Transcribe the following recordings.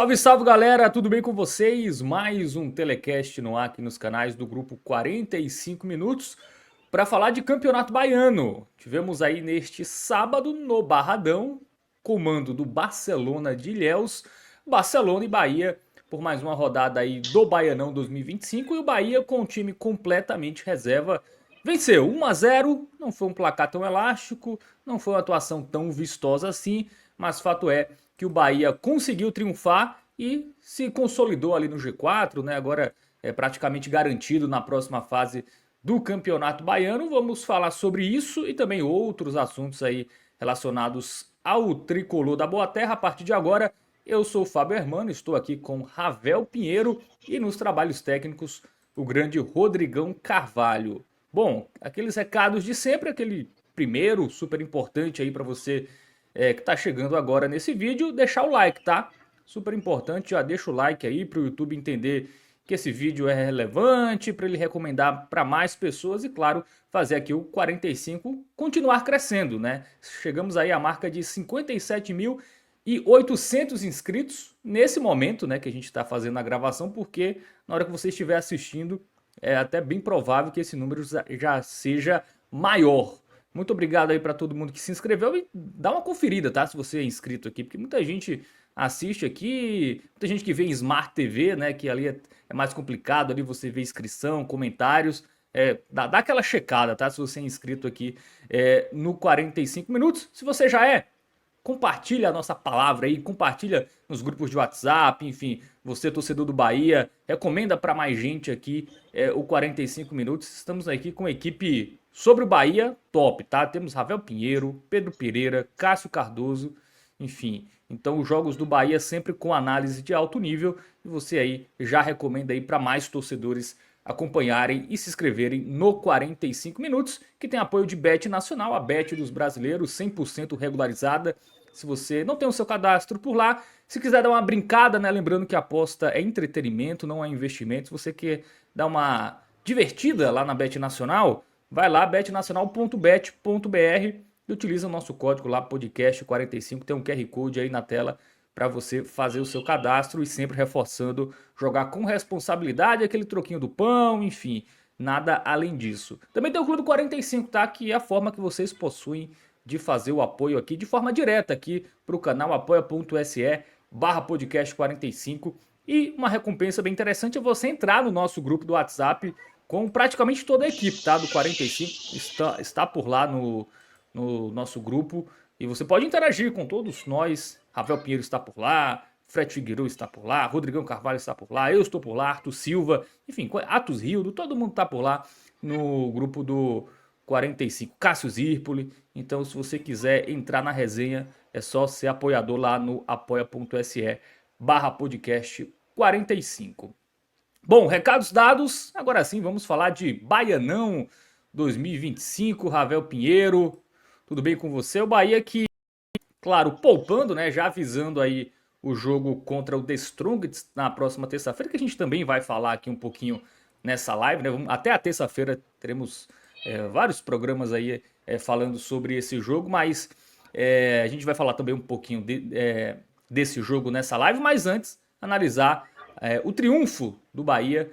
Salve, salve galera, tudo bem com vocês? Mais um telecast no ar aqui nos canais do grupo 45 minutos para falar de Campeonato Baiano. Tivemos aí neste sábado no Barradão, comando do Barcelona de Ilhéus, Barcelona e Bahia por mais uma rodada aí do Baianão 2025 e o Bahia com o time completamente reserva venceu 1 a 0, não foi um placar tão elástico, não foi uma atuação tão vistosa assim, mas fato é que o Bahia conseguiu triunfar e se consolidou ali no G4, né? Agora é praticamente garantido na próxima fase do Campeonato Baiano. Vamos falar sobre isso e também outros assuntos aí relacionados ao tricolor da Boa Terra. A partir de agora, eu sou o Fábio Hermano, estou aqui com Ravel Pinheiro e nos trabalhos técnicos o grande Rodrigão Carvalho. Bom, aqueles recados de sempre, aquele primeiro super importante aí para você que tá chegando agora nesse vídeo, deixar o like, tá? Super importante, já deixa o like aí para o YouTube entender que esse vídeo é relevante, para ele recomendar para mais pessoas e, claro, fazer aqui o 45 continuar crescendo, né? Chegamos aí à marca de 57.800 inscritos nesse momento, né, que a gente está fazendo a gravação, porque na hora que você estiver assistindo é até bem provável que esse número já seja maior. Muito obrigado aí para todo mundo que se inscreveu e dá uma conferida, tá? Se você é inscrito aqui, porque muita gente assiste aqui, muita gente que vê em Smart TV, né? Que ali é mais complicado, ali você vê inscrição, comentários. Dá aquela checada, tá? Se você é inscrito aqui no 45 minutos. Se você já é, compartilha a nossa palavra aí, compartilha nos grupos de WhatsApp, enfim, você torcedor do Bahia, recomenda para mais gente aqui o 45 minutos. Estamos aqui com a equipe sobre o Bahia top, tá? Temos Ravel Pinheiro, Pedro Pereira, Cássio Cardoso, enfim. Então os jogos do Bahia sempre com análise de alto nível e você aí já recomenda aí para mais torcedores acompanharem e se inscreverem no 45 minutos, que tem apoio de Bet Nacional, a Bet dos brasileiros, 100% regularizada. Se você não tem o seu cadastro por lá, se quiser dar uma brincada, né, lembrando que a aposta é entretenimento, não é investimento. Se você quer dar uma divertida lá na Bet Nacional, vai lá betnacional.bet.br e utiliza o nosso código lá podcast45, tem um QR Code aí na tela para você fazer o seu cadastro e sempre reforçando jogar com responsabilidade, aquele troquinho do pão, enfim, nada além disso. Também tem o Clube 45, tá? Que é a forma que vocês possuem de fazer o apoio aqui de forma direta aqui para o canal apoia.se/podcast 45 e uma recompensa bem interessante é você entrar no nosso grupo do WhatsApp com praticamente toda a equipe, tá? Do 45 está por lá no nosso grupo e você pode interagir com todos nós. Ravel Pinheiro está por lá, Fred Figueiredo está por lá, Rodrigão Carvalho está por lá, eu estou por lá, Arthur Silva, enfim, Atos Rildo, todo mundo está por lá no grupo do 45, Cássio Zirpoli. Então, se você quiser entrar na resenha, é só ser apoiador lá no apoia.se/podcast 45. Bom, recados dados, agora sim vamos falar de Baianão 2025, Ravel Pinheiro, tudo bem com você? O Bahia que, claro, poupando, né, já avisando aí o jogo contra o The Strongest na próxima terça-feira, que a gente também vai falar aqui um pouquinho nessa live, né? Até a terça-feira teremos vários programas aí falando sobre esse jogo, mas a gente vai falar também um pouquinho desse jogo nessa live, mas antes analisar o triunfo do Bahia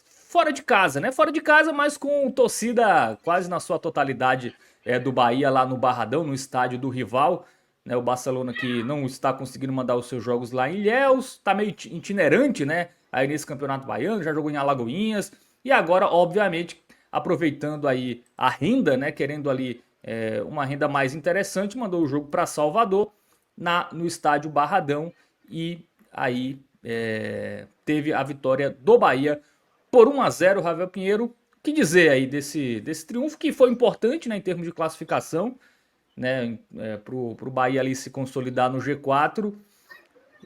fora de casa, né? Fora de casa, mas com torcida quase na sua totalidade do Bahia lá no Barradão, no estádio do rival. Né, o Barcelona que não está conseguindo mandar os seus jogos lá em Ilhéus, está meio itinerante, né? Aí nesse campeonato baiano, já jogou em Alagoinhas e agora, obviamente, aproveitando aí a renda, né? Querendo ali uma renda mais interessante, mandou o jogo para Salvador no estádio Barradão e aí teve a vitória do Bahia por 1 a 0. Ravel Pinheiro, o que dizer aí desse triunfo que foi importante, né, em termos de classificação, né, pro Bahia ali se consolidar no G4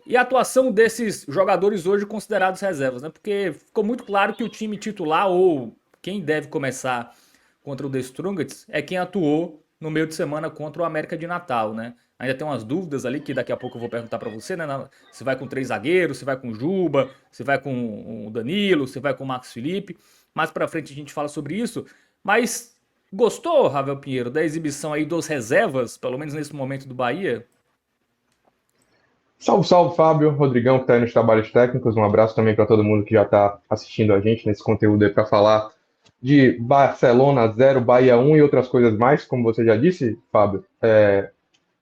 e a atuação desses jogadores hoje considerados reservas, né, porque ficou muito claro que o time titular ou quem deve começar contra o The Strongest é quem atuou no meio de semana contra o América de Natal, né? Ainda tem umas dúvidas ali que daqui a pouco eu vou perguntar para você, né? Se vai com 3 zagueiros, se vai com o Juba, se vai com o Danilo, se vai com o Marcos Felipe. Mais para frente a gente fala sobre isso. Mas gostou, Ravel Pinheiro, da exibição aí dos reservas, pelo menos nesse momento do Bahia? Salve, salve, Fábio, Rodrigão, que está aí nos trabalhos técnicos. Um abraço também para todo mundo que já está assistindo a gente nesse conteúdo aí para falar de Barcelona 0, Bahia 1 e outras coisas mais, como você já disse, Fábio.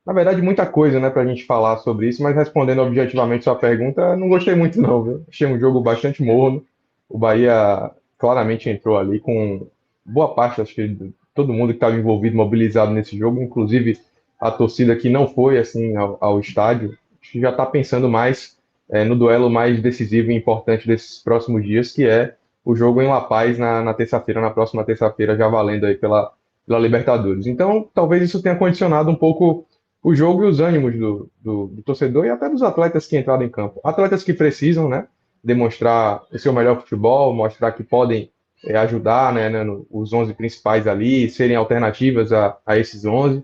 Na verdade, muita coisa, né, para a gente falar sobre isso, mas respondendo objetivamente sua pergunta, não gostei muito, não, viu? Achei um jogo bastante morno. O Bahia claramente entrou ali com boa parte, acho que de todo mundo que estava envolvido, mobilizado nesse jogo, inclusive a torcida que não foi assim ao estádio, acho que já está pensando mais no duelo mais decisivo e importante desses próximos dias, que é o jogo em La Paz na terça-feira, na próxima terça-feira, já valendo aí pela Libertadores. Então, talvez isso tenha condicionado um pouco o jogo e os ânimos do torcedor e até dos atletas que entraram em campo. Atletas que precisam, né, demonstrar o seu melhor futebol, mostrar que podem ajudar, né, os 11 principais ali, serem alternativas a esses 11.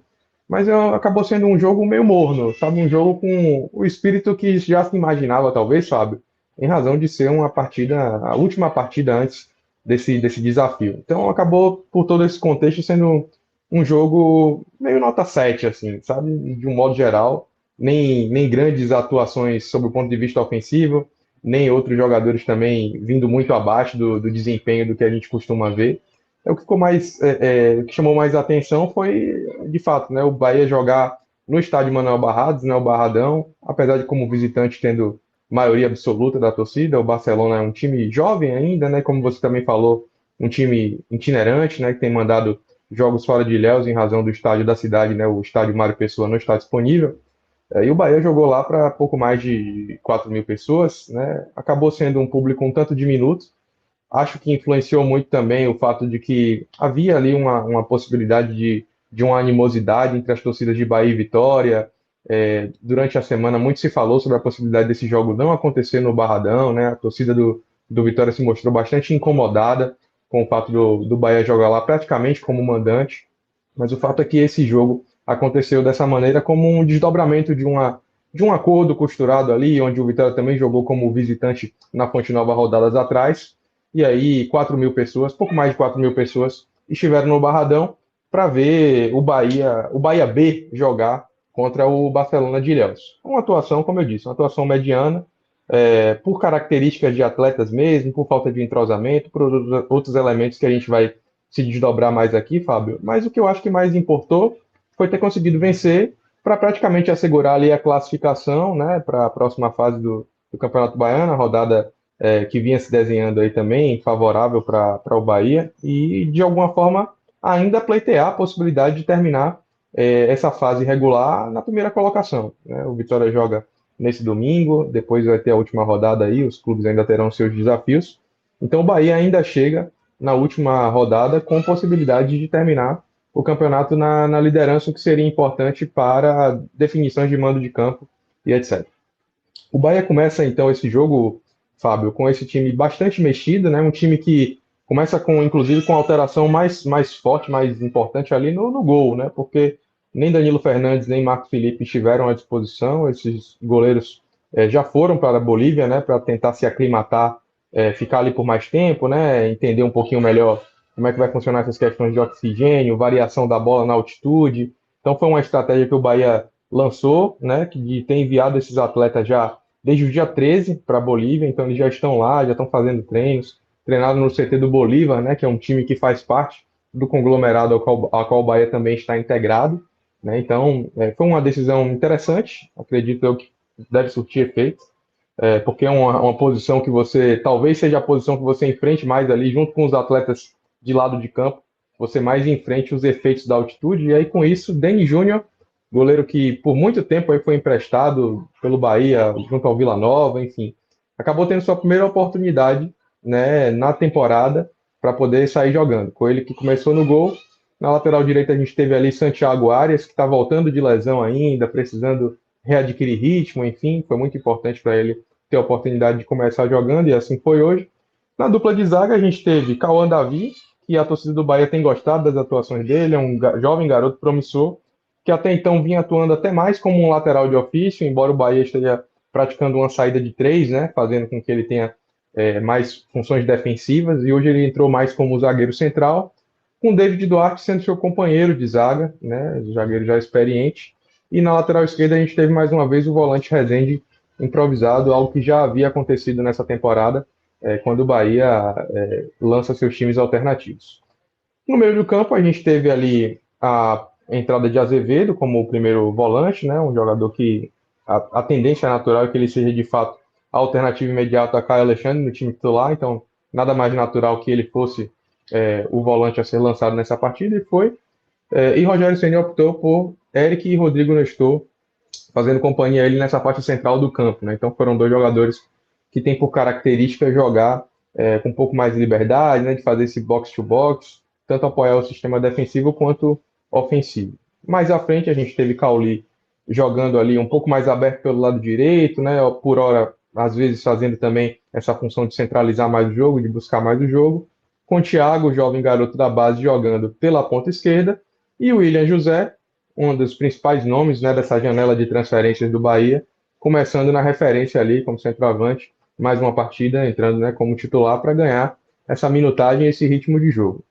Mas acabou sendo um jogo meio morno, sabe? Um jogo com o espírito que já se imaginava, talvez, sabe? Em razão de ser uma partida, a última partida antes desse desafio. Então acabou, por todo esse contexto, sendo um jogo meio nota 7 assim, sabe? De um modo geral, nem grandes atuações sob o ponto de vista ofensivo, nem outros jogadores também vindo muito abaixo do desempenho do que a gente costuma ver. O que ficou mais, o que chamou mais atenção foi, de fato, né, o Bahia jogar no estádio Manuel Barrados, né, o Barradão, apesar de como visitante tendo maioria absoluta da torcida, o Barcelona é um time jovem ainda, né, como você também falou, um time itinerante, né, que tem mandado jogos fora de Ilhéus em razão do estádio da cidade, né, o estádio Mário Pessoa não está disponível. E o Bahia jogou lá para pouco mais de 4 mil pessoas, né, acabou sendo um público um tanto diminuto. Acho que influenciou muito também o fato de que havia ali uma possibilidade de uma animosidade entre as torcidas de Bahia e Vitória. Durante a semana, muito se falou sobre a possibilidade desse jogo não acontecer no Barradão, né? A torcida do Vitória se mostrou bastante incomodada com o fato do Bahia jogar lá praticamente como mandante. Mas o fato é que esse jogo aconteceu dessa maneira como um desdobramento de um acordo costurado ali, onde o Vitória também jogou como visitante na Fonte Nova rodadas atrás. E aí, 4 mil pessoas, pouco mais de 4 mil pessoas, estiveram no Barradão para ver o Bahia B jogar contra o Barcelona de Ilhéus. Uma atuação, como eu disse, uma atuação mediana, por características de atletas mesmo, por falta de entrosamento, por outros elementos que a gente vai se desdobrar mais aqui, Fábio. Mas o que eu acho que mais importou foi ter conseguido vencer para praticamente assegurar ali a classificação, né, para a próxima fase do Campeonato Baiano, a rodada que vinha se desenhando aí também, favorável para o Bahia, e de alguma forma ainda pleitear a possibilidade de terminar essa fase regular na primeira colocação, né? O Vitória joga nesse domingo, depois vai ter a última rodada aí, os clubes ainda terão seus desafios. Então o Bahia ainda chega na última rodada com possibilidade de terminar o campeonato na liderança, o que seria importante para definições de mando de campo e etc. O Bahia começa então esse jogo, Fábio, com esse time bastante mexido, né? Um time que começa com, inclusive, com a alteração mais forte, mais importante ali no gol, né? Porque nem Danilo Fernandes nem Marco Felipe estiveram à disposição. Esses goleiros já foram para a Bolívia, né? Para tentar se aclimatar, ficar ali por mais tempo, né? Entender um pouquinho melhor como é que vai funcionar essas questões de oxigênio, variação da bola na altitude. Então foi uma estratégia que o Bahia lançou, né, de ter enviado esses atletas já desde o dia 13 para a Bolívia, então eles já estão lá, já estão fazendo treinos, treinaram no CT do Bolívar, né, que é um time que faz parte do conglomerado ao qual o Bahia também está integrado, né, então foi uma decisão interessante, acredito eu que deve surtir efeito, porque é uma posição que você, talvez seja a posição que você enfrente mais ali, junto com os atletas de lado de campo, você mais enfrente os efeitos da altitude, e aí com isso, Deni Júnior, goleiro que por muito tempo aí foi emprestado pelo Bahia, junto ao Vila Nova, enfim, acabou tendo sua primeira oportunidade, né, na temporada para poder sair jogando. Com ele que começou no gol, na lateral direita a gente teve ali Santiago Arias, que está voltando de lesão ainda, precisando readquirir ritmo, enfim, foi muito importante para ele ter a oportunidade de começar jogando, e assim foi hoje. Na dupla de zaga, a gente teve Cauã Davi, que a torcida do Bahia tem gostado das atuações dele, é um jovem garoto promissor, que até então vinha atuando até mais como um lateral de ofício, embora o Bahia esteja praticando uma saída de três, né, fazendo com que ele tenha mais funções defensivas, e hoje ele entrou mais como zagueiro central, com o David Duarte sendo seu companheiro de zaga, né, zagueiro já experiente, e na lateral esquerda a gente teve mais uma vez o volante Rezende improvisado, algo que já havia acontecido nessa temporada, quando o Bahia lança seus times alternativos. No meio do campo, a gente teve ali a entrada de Azevedo como o primeiro volante, né? Um jogador que a tendência natural é que ele seja de fato a alternativa imediata a Caio Alexandre no time titular, então nada mais natural que ele fosse o volante a ser lançado nessa partida, e foi. E Rogério Ceni optou por Eric e Rodrigo Nestor fazendo companhia a ele nessa parte central do campo, né? Então foram dois jogadores que têm por característica jogar com um pouco mais de liberdade, né? De fazer esse box-to-box, tanto apoiar o sistema defensivo quanto ofensivo. Mais à frente a gente teve Cauli jogando ali um pouco mais aberto pelo lado direito, né? Por hora, às vezes fazendo também essa função de centralizar mais o jogo, de buscar mais o jogo. Com o Thiago, o jovem garoto da base, jogando pela ponta esquerda, e o William José, um dos principais nomes, né, dessa janela de transferências do Bahia, começando na referência ali como centroavante, mais uma partida entrando, né, como titular para ganhar essa minutagem e esse ritmo de jogo.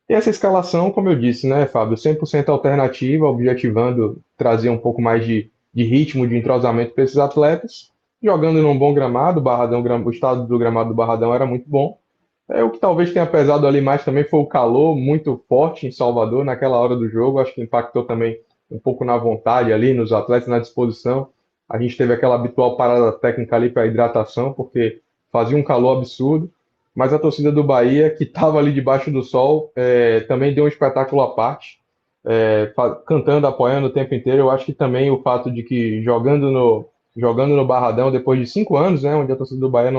E essa escalação, como eu disse, né, Fábio, 100% alternativa, objetivando trazer um pouco mais de ritmo, de entrosamento para esses atletas, jogando num bom gramado, o estado do gramado do Barradão era muito bom. O que talvez tenha pesado ali mais também foi o calor muito forte em Salvador naquela hora do jogo. Acho que impactou também um pouco na vontade ali, nos atletas, na disposição. A gente teve aquela habitual parada técnica ali para hidratação, porque fazia um calor absurdo. Mas a torcida do Bahia, que estava ali debaixo do sol, também deu um espetáculo à parte, cantando, apoiando o tempo inteiro. Eu acho que também o fato de que jogando no Barradão, depois de 5 anos, né, onde a torcida do Bahia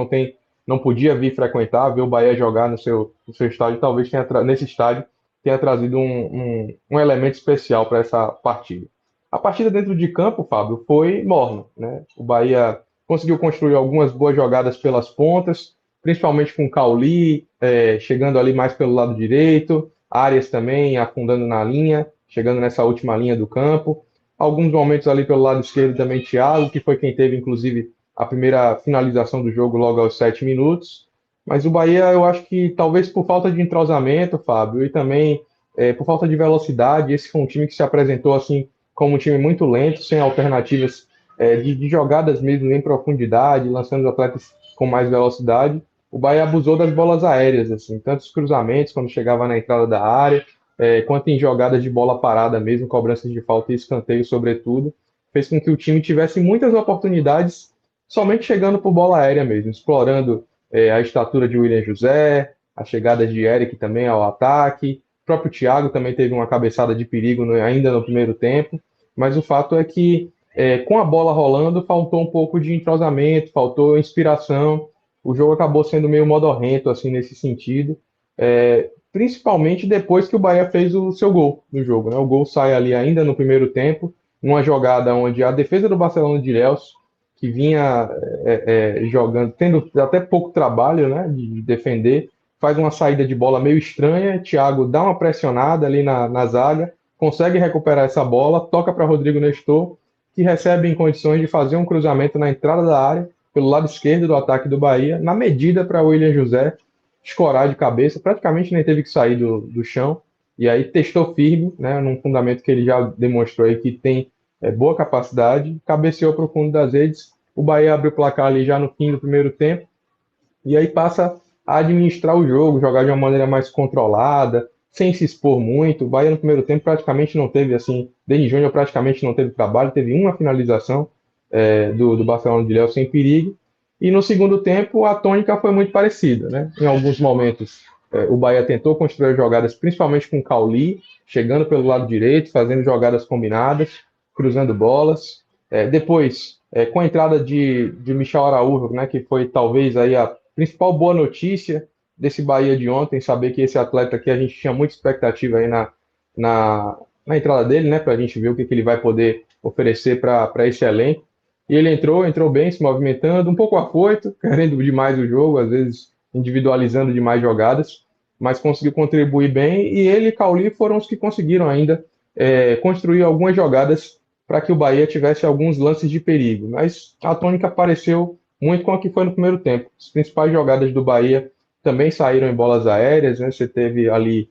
não podia vir frequentar, ver o Bahia jogar no seu estádio, talvez nesse estádio tenha trazido um elemento especial para essa partida. A partida dentro de campo, Fábio, foi morna, né? O Bahia conseguiu construir algumas boas jogadas pelas pontas, principalmente com o Cauli, chegando ali mais pelo lado direito, Arias também afundando na linha, chegando nessa última linha do campo. Alguns momentos ali pelo lado esquerdo também Thiago, que foi quem teve, inclusive, a primeira finalização do jogo logo aos 7 minutos. Mas o Bahia, eu acho que talvez por falta de entrosamento, Fábio, e também por falta de velocidade, esse foi um time que se apresentou assim como um time muito lento, sem alternativas de jogadas mesmo em profundidade, lançando os atletas com mais velocidade. O Bahia abusou das bolas aéreas, assim, tanto os cruzamentos quando chegava na entrada da área, quanto em jogadas de bola parada mesmo, cobranças de falta e escanteio, sobretudo, fez com que o time tivesse muitas oportunidades somente chegando por bola aérea mesmo, explorando a estatura de William José, a chegada de Eric também ao ataque. O próprio Thiago também teve uma cabeçada de perigo ainda no primeiro tempo, mas o fato é que com a bola rolando faltou um pouco de entrosamento, faltou inspiração. O jogo acabou sendo meio modorrento assim nesse sentido, principalmente depois que o Bahia fez o seu gol no jogo, né? O gol sai ali ainda no primeiro tempo, numa jogada onde a defesa do Barcelona de Ilhéus, que vinha jogando, tendo até pouco trabalho, né, de defender, faz uma saída de bola meio estranha. Thiago dá uma pressionada ali na zaga, consegue recuperar essa bola, toca para Rodrigo Nestor, que recebe em condições de fazer um cruzamento na entrada da área, pelo lado esquerdo do ataque do Bahia, na medida para William José escorar de cabeça, praticamente nem teve que sair do chão, e aí testou firme, né, num fundamento que ele já demonstrou aí que tem boa capacidade, cabeceou para o fundo das redes. O Bahia abre o placar ali já no fim do primeiro tempo, e aí passa a administrar o jogo, jogar de uma maneira mais controlada, sem se expor muito. O Bahia no primeiro tempo praticamente não teve, assim, desde junho praticamente não teve trabalho, teve uma finalização do Barcelona de Léo sem perigo. E no segundo tempo a tônica foi muito parecida, né? Em alguns momentos o Bahia tentou construir jogadas, principalmente com o Cauli, chegando pelo lado direito, fazendo jogadas combinadas, cruzando bolas. Depois, com a entrada de Michel Araújo, né, que foi talvez aí a principal boa notícia desse Bahia de ontem, saber que esse atleta aqui a gente tinha muita expectativa aí na entrada dele, né, para a gente ver o que ele vai poder oferecer para esse elenco. E ele entrou bem, se movimentando, um pouco afoito, querendo demais o jogo, às vezes individualizando demais jogadas, mas conseguiu contribuir bem. E ele e Cauli foram os que conseguiram ainda construir algumas jogadas para que o Bahia tivesse alguns lances de perigo. Mas a tônica pareceu muito com o que foi no primeiro tempo. As principais jogadas do Bahia também saíram em bolas aéreas, né? Você teve ali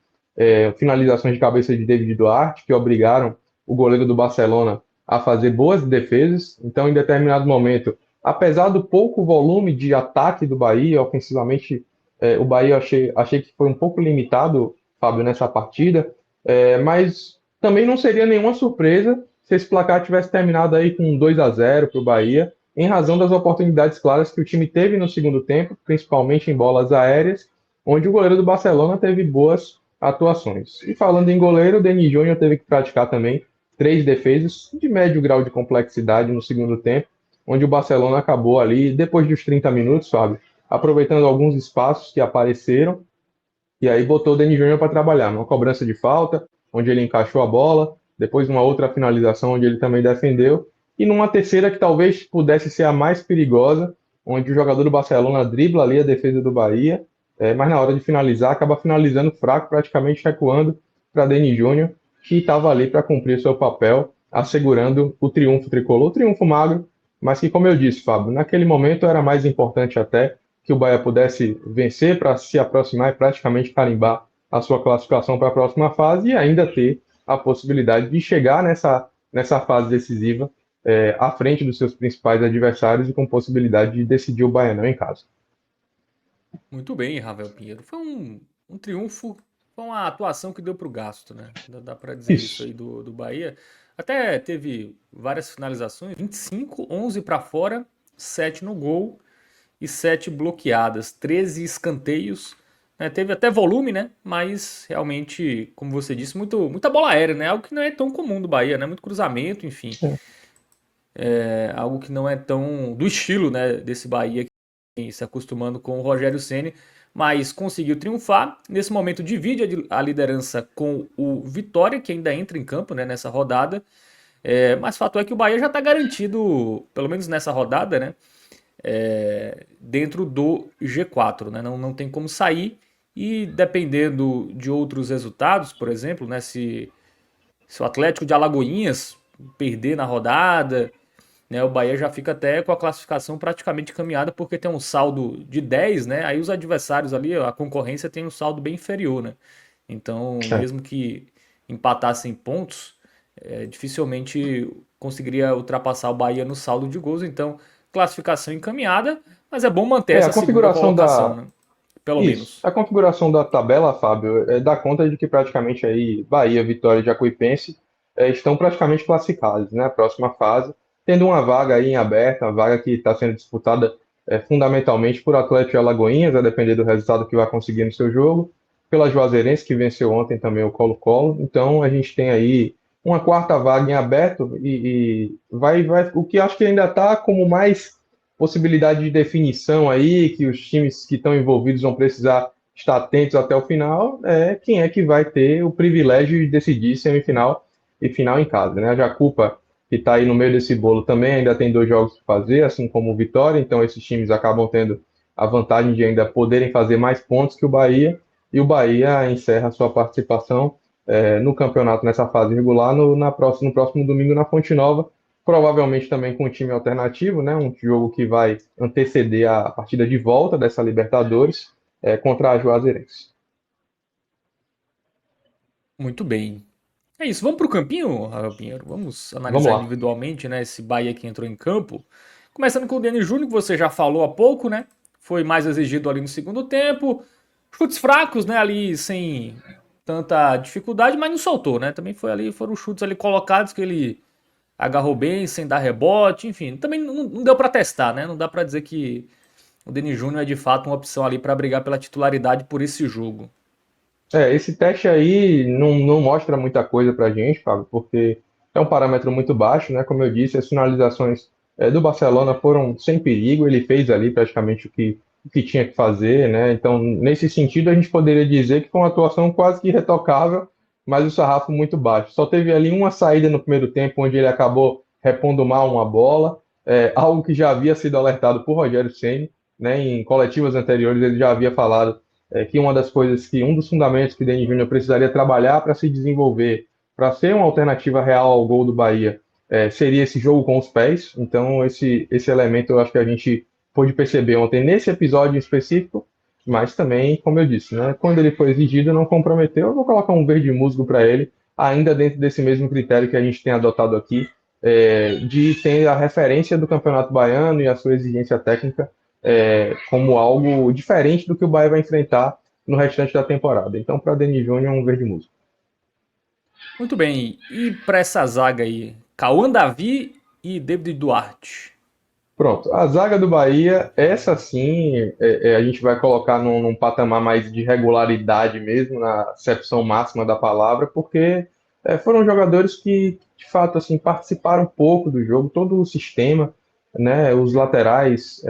finalizações de cabeça de David Duarte, que obrigaram o goleiro do Barcelona a fazer boas defesas. Então, em determinado momento, apesar do pouco volume de ataque do Bahia, ofensivamente, o Bahia achei que foi um pouco limitado, Fábio, nessa partida, mas também não seria nenhuma surpresa se esse placar tivesse terminado aí com 2-0 para o Bahia, em razão das oportunidades claras que o time teve no segundo tempo, principalmente em bolas aéreas, onde o goleiro do Barcelona teve boas atuações. E falando em goleiro, o Denis Júnior teve que praticar também 3 defesas de médio grau de complexidade no segundo tempo, onde o Barcelona acabou ali, depois dos 30 minutos, Fábio, aproveitando alguns espaços que apareceram, e aí botou o Denis Júnior para trabalhar, numa cobrança de falta, onde ele encaixou a bola, depois uma outra finalização onde ele também defendeu, e numa terceira que talvez pudesse ser a mais perigosa, onde o jogador do Barcelona dribla ali a defesa do Bahia, mas na hora de finalizar, acaba finalizando fraco, praticamente recuando para Denis Júnior, que estava ali para cumprir seu papel, assegurando o triunfo tricolor, o triunfo magro, mas que, como eu disse, Fábio, naquele momento era mais importante até que o Bahia pudesse vencer para se aproximar e praticamente carimbar a sua classificação para a próxima fase e ainda ter a possibilidade de chegar nessa fase decisiva à frente dos seus principais adversários e com possibilidade de decidir o Baianão em casa. Muito bem, Ravel Pinheiro. Foi um triunfo, foi uma atuação que deu para o gasto, né? Dá para dizer isso Isso. aí do Bahia. Até teve várias finalizações, 25, 11 para fora, 7 no gol e 7 bloqueadas, 13 escanteios. Né? Teve até volume, né? Mas realmente, como você disse, muita bola aérea, né? Algo que não é tão comum do Bahia, né? Muito cruzamento, enfim. É algo que não é tão do estilo, né? Desse Bahia se acostumando com o Rogério Ceni, mas conseguiu triunfar. Nesse momento divide a liderança com o Vitória, que ainda entra em campo, né, nessa rodada. Mas fato é que o Bahia já está garantido, pelo menos nessa rodada, né, dentro do G4, né, não tem como sair. E dependendo de outros resultados, por exemplo, né, se o Atlético de Alagoinhas perder na rodada, né, o Bahia já fica até com a classificação praticamente caminhada, porque tem um saldo de 10, né? Aí os adversários ali, a concorrência tem um saldo bem inferior, né? Então, É. mesmo que empatassem pontos, dificilmente conseguiria ultrapassar o Bahia no saldo de gols. Então, classificação encaminhada, mas é bom manter A essa segunda configuração colocação, né? Pelo Isso. menos. A configuração da tabela, Fábio, dá conta de que praticamente aí Bahia, Vitória e Jacuipense estão praticamente classificados, né? A próxima fase, tendo uma vaga aí em aberto, uma vaga que está sendo disputada fundamentalmente por Atlético e Alagoinhas, a depender do resultado que vai conseguir no seu jogo, pela Juazeirense, que venceu ontem também o Colo-Colo. Então a gente tem aí uma quarta vaga em aberto e vai, o que acho que ainda está como mais possibilidade de definição aí, que os times que estão envolvidos vão precisar estar atentos até o final, quem é que vai ter o privilégio de decidir semifinal e final em casa, né? A Jacupa, que está aí no meio desse bolo também, ainda tem 2 jogos para fazer, assim como o Vitória, então esses times acabam tendo a vantagem de ainda poderem fazer mais pontos que o Bahia, e o Bahia encerra sua participação no campeonato nessa fase regular no próximo domingo na Fonte Nova, provavelmente também com um time alternativo, né? Um jogo que vai anteceder a partida de volta dessa Libertadores contra a Juazeirense. Muito bem. É isso, vamos para o campinho, Rafael Pinheiro? Vamos Vamos analisar lá. individualmente, né, esse Bahia que entrou em campo. Começando com o Denis Júnior, que você já falou há pouco, né? Foi mais exigido ali no segundo tempo. Chutes fracos, né? Ali sem tanta dificuldade, mas não soltou, né? Também foram chutes ali colocados que ele agarrou bem, sem dar rebote, enfim. Também não deu para testar, né? Não dá para dizer que o Denis Júnior é de fato uma opção ali para brigar pela titularidade por esse jogo. Esse teste aí não mostra muita coisa pra gente, Fábio, porque é um parâmetro muito baixo, né? Como eu disse, as finalizações do Barcelona foram sem perigo, ele fez ali praticamente o que tinha que fazer, né? Então, nesse sentido, a gente poderia dizer que foi uma atuação quase que irretocável, mas o sarrafo muito baixo. Só teve ali uma saída no primeiro tempo, onde ele acabou repondo mal uma bola, algo que já havia sido alertado por Rogério Ceni, né? Em coletivas anteriores, ele já havia falado que uma das coisas um dos fundamentos que Denis Júnior precisaria trabalhar para se desenvolver, para ser uma alternativa real ao gol do Bahia, seria esse jogo com os pés. Então, esse elemento eu acho que a gente pôde perceber ontem nesse episódio em específico, mas também, como eu disse, né, quando ele foi exigido, não comprometeu. Eu vou colocar um verde musgo para ele, ainda dentro desse mesmo critério que a gente tem adotado aqui, de ter a referência do Campeonato Baiano e a sua exigência técnica como algo diferente do que o Bahia vai enfrentar no restante da temporada. Então, para Denis Júnior, é um verde musgo. Muito bem. E para essa zaga aí? Cauã Davi e David Duarte. Pronto, a zaga do Bahia, essa sim, a gente vai colocar num patamar mais de regularidade mesmo, na acepção máxima da palavra, porque foram jogadores que, de fato, assim, participaram um pouco do jogo, todo o sistema, né, os laterais,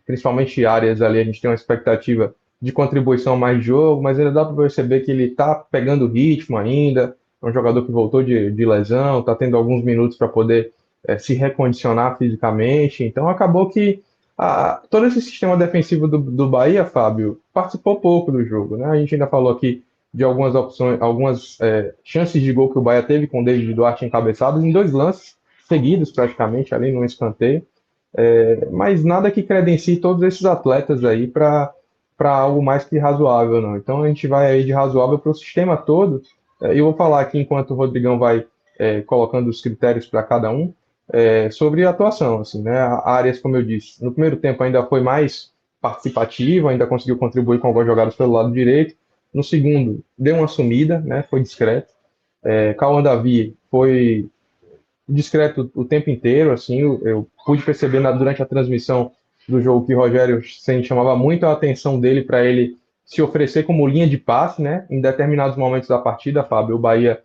principalmente áreas ali, a gente tem uma expectativa de contribuição mais de jogo, mas ainda dá para perceber que ele está pegando ritmo ainda, é um jogador que voltou de lesão, está tendo alguns minutos para poder se recondicionar fisicamente. Então acabou que todo esse sistema defensivo do Bahia, Fábio, participou pouco do jogo, né? A gente ainda falou aqui de algumas opções, algumas chances de gol que o Bahia teve com o David Duarte encabeçados em dois lances seguidos praticamente ali no escanteio, mas nada que credencie todos esses atletas aí para algo mais que razoável, não. Então a gente vai aí de razoável para o sistema todo. Eu vou falar aqui enquanto o Rodrigão vai colocando os critérios para cada um sobre a atuação, assim, né? A Arias, como eu disse, no primeiro tempo ainda foi mais participativo, ainda conseguiu contribuir com algumas jogadas pelo lado direito. No segundo, deu uma sumida, né? Foi discreto. Cauã Davi foi discreto o tempo inteiro, assim, eu pude perceber durante a transmissão do jogo que o Rogério Ceni chamava muito a atenção dele para ele se oferecer como linha de passe, né? Em determinados momentos da partida, Fábio, o Bahia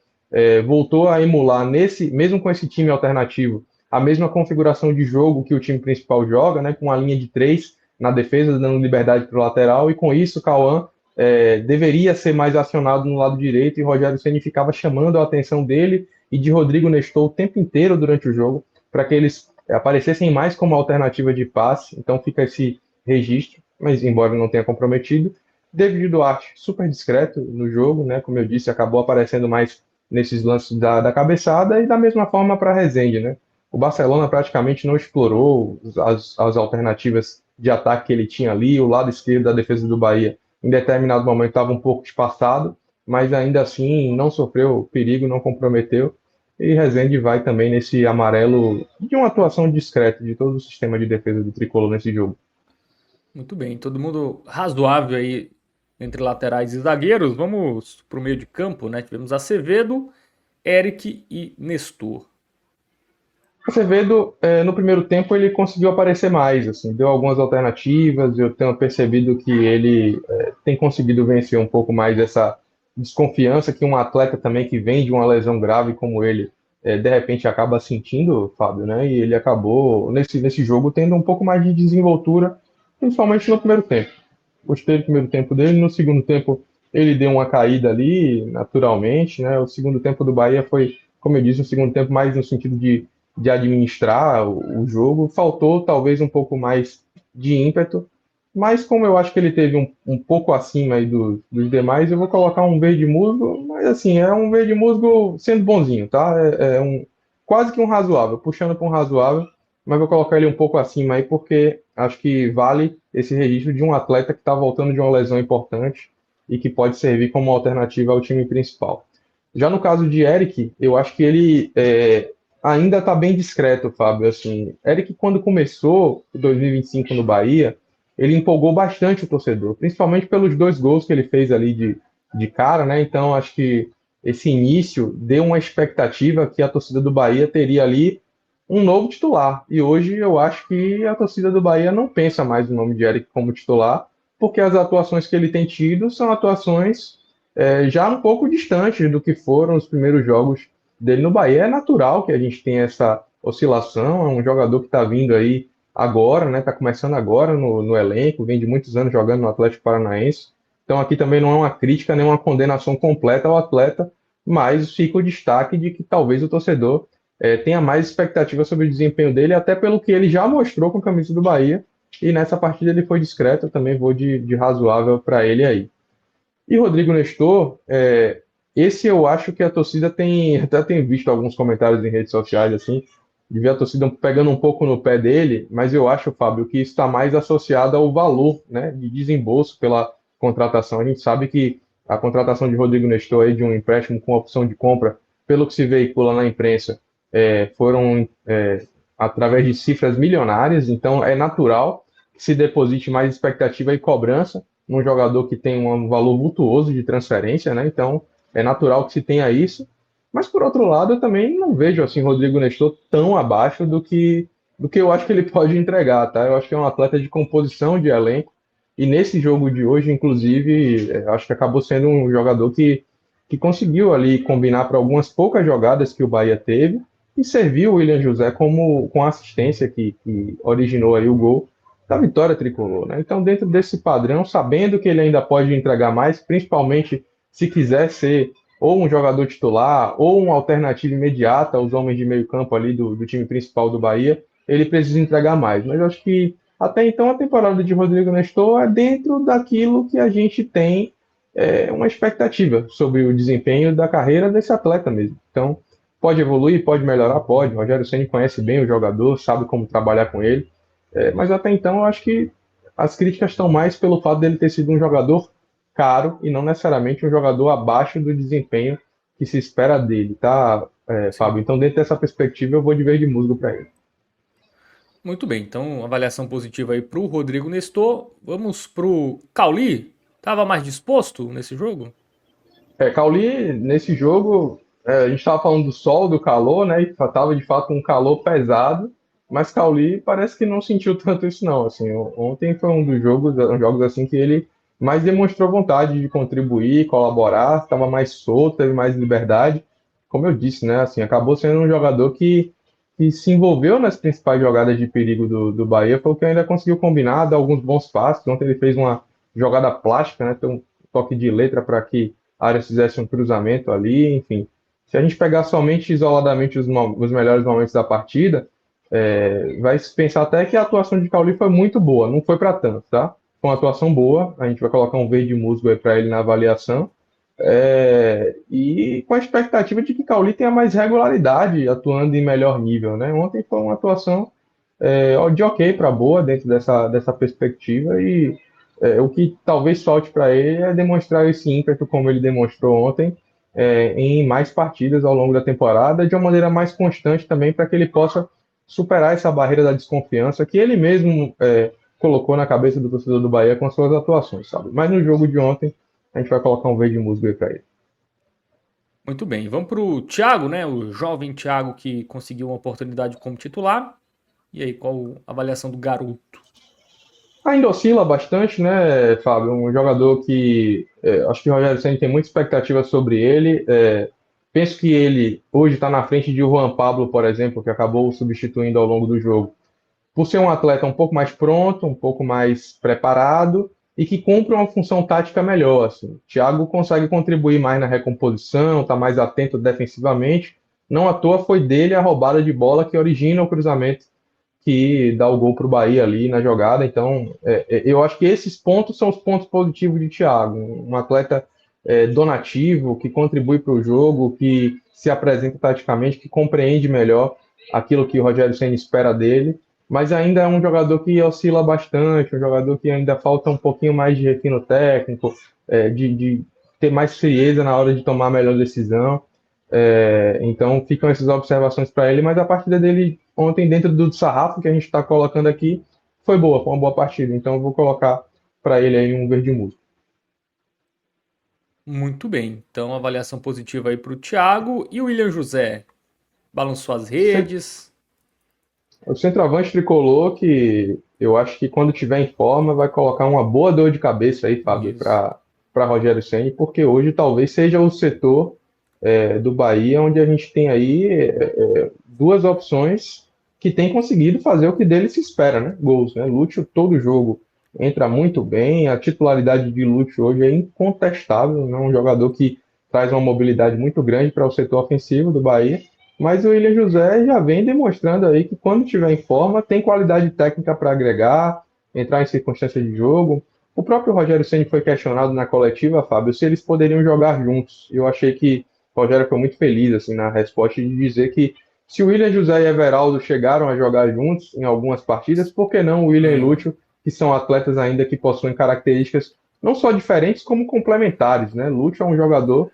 voltou a emular mesmo com esse time alternativo, a mesma configuração de jogo que o time principal joga, né? Com a linha de três na defesa, dando liberdade para o lateral, e com isso o Cauã deveria ser mais acionado no lado direito, e o Rogério Ceni ficava chamando a atenção dele e de Rodrigo Nestor o tempo inteiro durante o jogo, para que eles aparecessem mais como alternativa de passe. Então fica esse registro, mas embora não tenha comprometido. David Duarte, super discreto no jogo, né? Como eu disse, acabou aparecendo mais nesses lances da cabeçada, e da mesma forma para Rezende, né? O Barcelona praticamente não explorou as alternativas de ataque que ele tinha ali, o lado esquerdo da defesa do Bahia em determinado momento estava um pouco espaçado, mas ainda assim não sofreu perigo, não comprometeu. E Rezende vai também nesse amarelo de uma atuação discreta de todo o sistema de defesa do Tricolor nesse jogo. Muito bem. Todo mundo razoável aí entre laterais e zagueiros. Vamos para o meio de campo, né? Tivemos Acevedo, Eric e Nestor. Acevedo, no primeiro tempo, ele conseguiu aparecer mais, assim, deu algumas alternativas. Eu tenho percebido que ele tem conseguido vencer um pouco mais essa desconfiança que um atleta também que vem de uma lesão grave como ele, de repente acaba sentindo, Fábio, né? E ele acabou, nesse jogo, tendo um pouco mais de desenvoltura, principalmente no primeiro tempo. Gostei do primeiro tempo dele. No segundo tempo, ele deu uma caída ali, naturalmente, né? O segundo tempo do Bahia foi, como eu disse, um segundo tempo mais no sentido de administrar o jogo. Faltou talvez um pouco mais de ímpeto, mas como eu acho que ele teve um pouco acima aí dos demais, eu vou colocar um verde musgo, mas assim, é um verde musgo sendo bonzinho, tá? Quase que um razoável, puxando para um razoável, mas vou colocar ele um pouco acima aí, porque acho que vale esse registro de um atleta que está voltando de uma lesão importante e que pode servir como alternativa ao time principal. Já no caso de Eric, eu acho que ele ainda está bem discreto, Fábio. Assim, Eric, quando começou o 2025 no Bahia, ele empolgou bastante o torcedor, principalmente pelos dois gols que ele fez ali de cara, né? Então, acho que esse início deu uma expectativa que a torcida do Bahia teria ali um novo titular. E hoje eu acho que a torcida do Bahia não pensa mais no nome de Eric como titular, porque as atuações que ele tem tido são atuações já um pouco distantes do que foram os primeiros jogos dele no Bahia. É natural que a gente tenha essa oscilação, é um jogador que está vindo aí agora, né? Está começando agora no elenco, vem de muitos anos jogando no Atlético Paranaense. Então aqui também não é uma crítica nem uma condenação completa ao atleta, mas fica o destaque de que talvez o torcedor tenha mais expectativa sobre o desempenho dele, até pelo que ele já mostrou com a camisa do Bahia, e nessa partida ele foi discreto. Eu também vou de razoável para ele aí. E Rodrigo Nestor, esse eu acho que a torcida até tem visto alguns comentários em redes sociais, assim, de ver a torcida pegando um pouco no pé dele, mas eu acho, Fábio, que isso está mais associado ao valor, né, de desembolso pela contratação. A gente sabe que a contratação de Rodrigo Nestor aí, de um empréstimo com opção de compra, pelo que se veicula na imprensa, foram através de cifras milionárias, então é natural que se deposite mais expectativa e cobrança num jogador que tem um valor vultuoso de transferência, né? Então é natural que se tenha isso. Mas por outro lado, eu também não vejo assim Rodrigo Nestor tão abaixo do que eu acho que ele pode entregar, tá? Eu acho que é um atleta de composição de elenco e nesse jogo de hoje, inclusive, acho que acabou sendo um jogador que conseguiu ali combinar para algumas poucas jogadas que o Bahia teve e serviu o William José com a assistência que originou aí o gol da vitória tricolor, né? Então, dentro desse padrão, sabendo que ele ainda pode entregar mais, principalmente se quiser ser ou um jogador titular ou uma alternativa imediata aos homens de meio campo ali do time principal do Bahia, ele precisa entregar mais. Mas eu acho que até então a temporada de Rodrigo Nestor é dentro daquilo que a gente tem uma expectativa sobre o desempenho da carreira desse atleta mesmo. Então, pode evoluir, pode melhorar, pode. O Rogério Ceni conhece bem o jogador, sabe como trabalhar com ele. Mas até então eu acho que as críticas estão mais pelo fato dele ter sido um jogador caro e não necessariamente um jogador abaixo do desempenho que se espera dele, tá, Sim. Fábio? Então, dentro dessa perspectiva, eu vou de verde musgo para ele. Muito bem, então avaliação positiva aí para o Rodrigo Nestor. Vamos para o Cauli. Estava mais disposto nesse jogo? Cauli, nesse jogo, a gente estava falando do sol, do calor, né? E estava de fato um calor pesado, mas Cauli parece que não sentiu tanto isso, não. Assim, ontem foi um dos jogos assim que ele mais demonstrou vontade de contribuir, colaborar, estava mais solto, teve mais liberdade. Como eu disse, né? Assim, acabou sendo um jogador que se envolveu nas principais jogadas de perigo do Bahia, foi o que ainda conseguiu combinar, dar alguns bons passos. Ontem ele fez uma jogada plástica, né? Tem um toque de letra para que Arias fizesse um cruzamento ali, enfim. Se a gente pegar somente isoladamente os melhores momentos da partida, vai se pensar até que a atuação de Cauli foi muito boa, não foi para tanto, tá? Foi uma atuação boa, a gente vai colocar um verde musgo aí para ele na avaliação, e com a expectativa de que Cauli tenha mais regularidade, atuando em melhor nível, né? Ontem foi uma atuação de ok para boa dentro dessa perspectiva e o que talvez falte para ele é demonstrar esse ímpeto como ele demonstrou ontem em mais partidas ao longo da temporada de uma maneira mais constante também para que ele possa superar essa barreira da desconfiança que ele mesmo colocou na cabeça do torcedor do Bahia com as suas atuações, sabe? Mas no jogo de ontem a gente vai colocar um verde musgo aí para ele. Muito bem, vamos para o Thiago, né? O jovem Thiago que conseguiu uma oportunidade como titular. E aí, qual a avaliação do garoto? Ainda oscila bastante, né, Fábio? Um jogador que acho que o Rogério Ceni tem muita expectativa sobre ele. Penso que ele hoje está na frente de Juan Pablo, por exemplo, que acabou o substituindo ao longo do jogo, por ser um atleta um pouco mais pronto, um pouco mais preparado e que cumpre uma função tática melhor. Assim. Thiago consegue contribuir mais na recomposição, está mais atento defensivamente. Não à toa foi dele a roubada de bola que origina o cruzamento que dá o gol para o Bahia ali na jogada. Então, eu acho que esses pontos são os pontos positivos de Thiago. Um atleta donativo, que contribui para o jogo, que se apresenta taticamente, que compreende melhor aquilo que o Rogério Ceni espera dele, mas ainda é um jogador que oscila bastante, um jogador que ainda falta um pouquinho mais de refino técnico, de ter mais frieza na hora de tomar a melhor decisão. Então ficam essas observações para ele, mas a partida dele ontem, dentro do sarrafo que a gente está colocando aqui, foi boa, foi uma boa partida. Então eu vou colocar para ele aí um verde musgo. Muito bem, então avaliação positiva aí para o Thiago. E o William José? Balançou as redes. O centroavante tricolor, que eu acho que quando tiver em forma vai colocar uma boa dor de cabeça aí, Fábio, Isso. para Rogério Ceni, porque hoje talvez seja o setor do Bahia onde a gente tem aí duas opções que tem conseguido fazer o que dele se espera, né? Gols, né? Lúcio todo jogo entra muito bem, a titularidade de Lúcio hoje é incontestável, né? Um jogador que traz uma mobilidade muito grande para o setor ofensivo do Bahia. Mas o William José já vem demonstrando aí que quando estiver em forma, tem qualidade técnica para agregar, entrar em circunstância de jogo. O próprio Rogério Ceni foi questionado na coletiva, Fábio, se eles poderiam jogar juntos. Eu achei que o Rogério foi muito feliz assim na resposta de dizer que se o William José e Everaldo chegaram a jogar juntos em algumas partidas, por que não o William e Uhum. Lúcio, que são atletas ainda que possuem características não só diferentes, como complementares, né? Lúcio é um jogador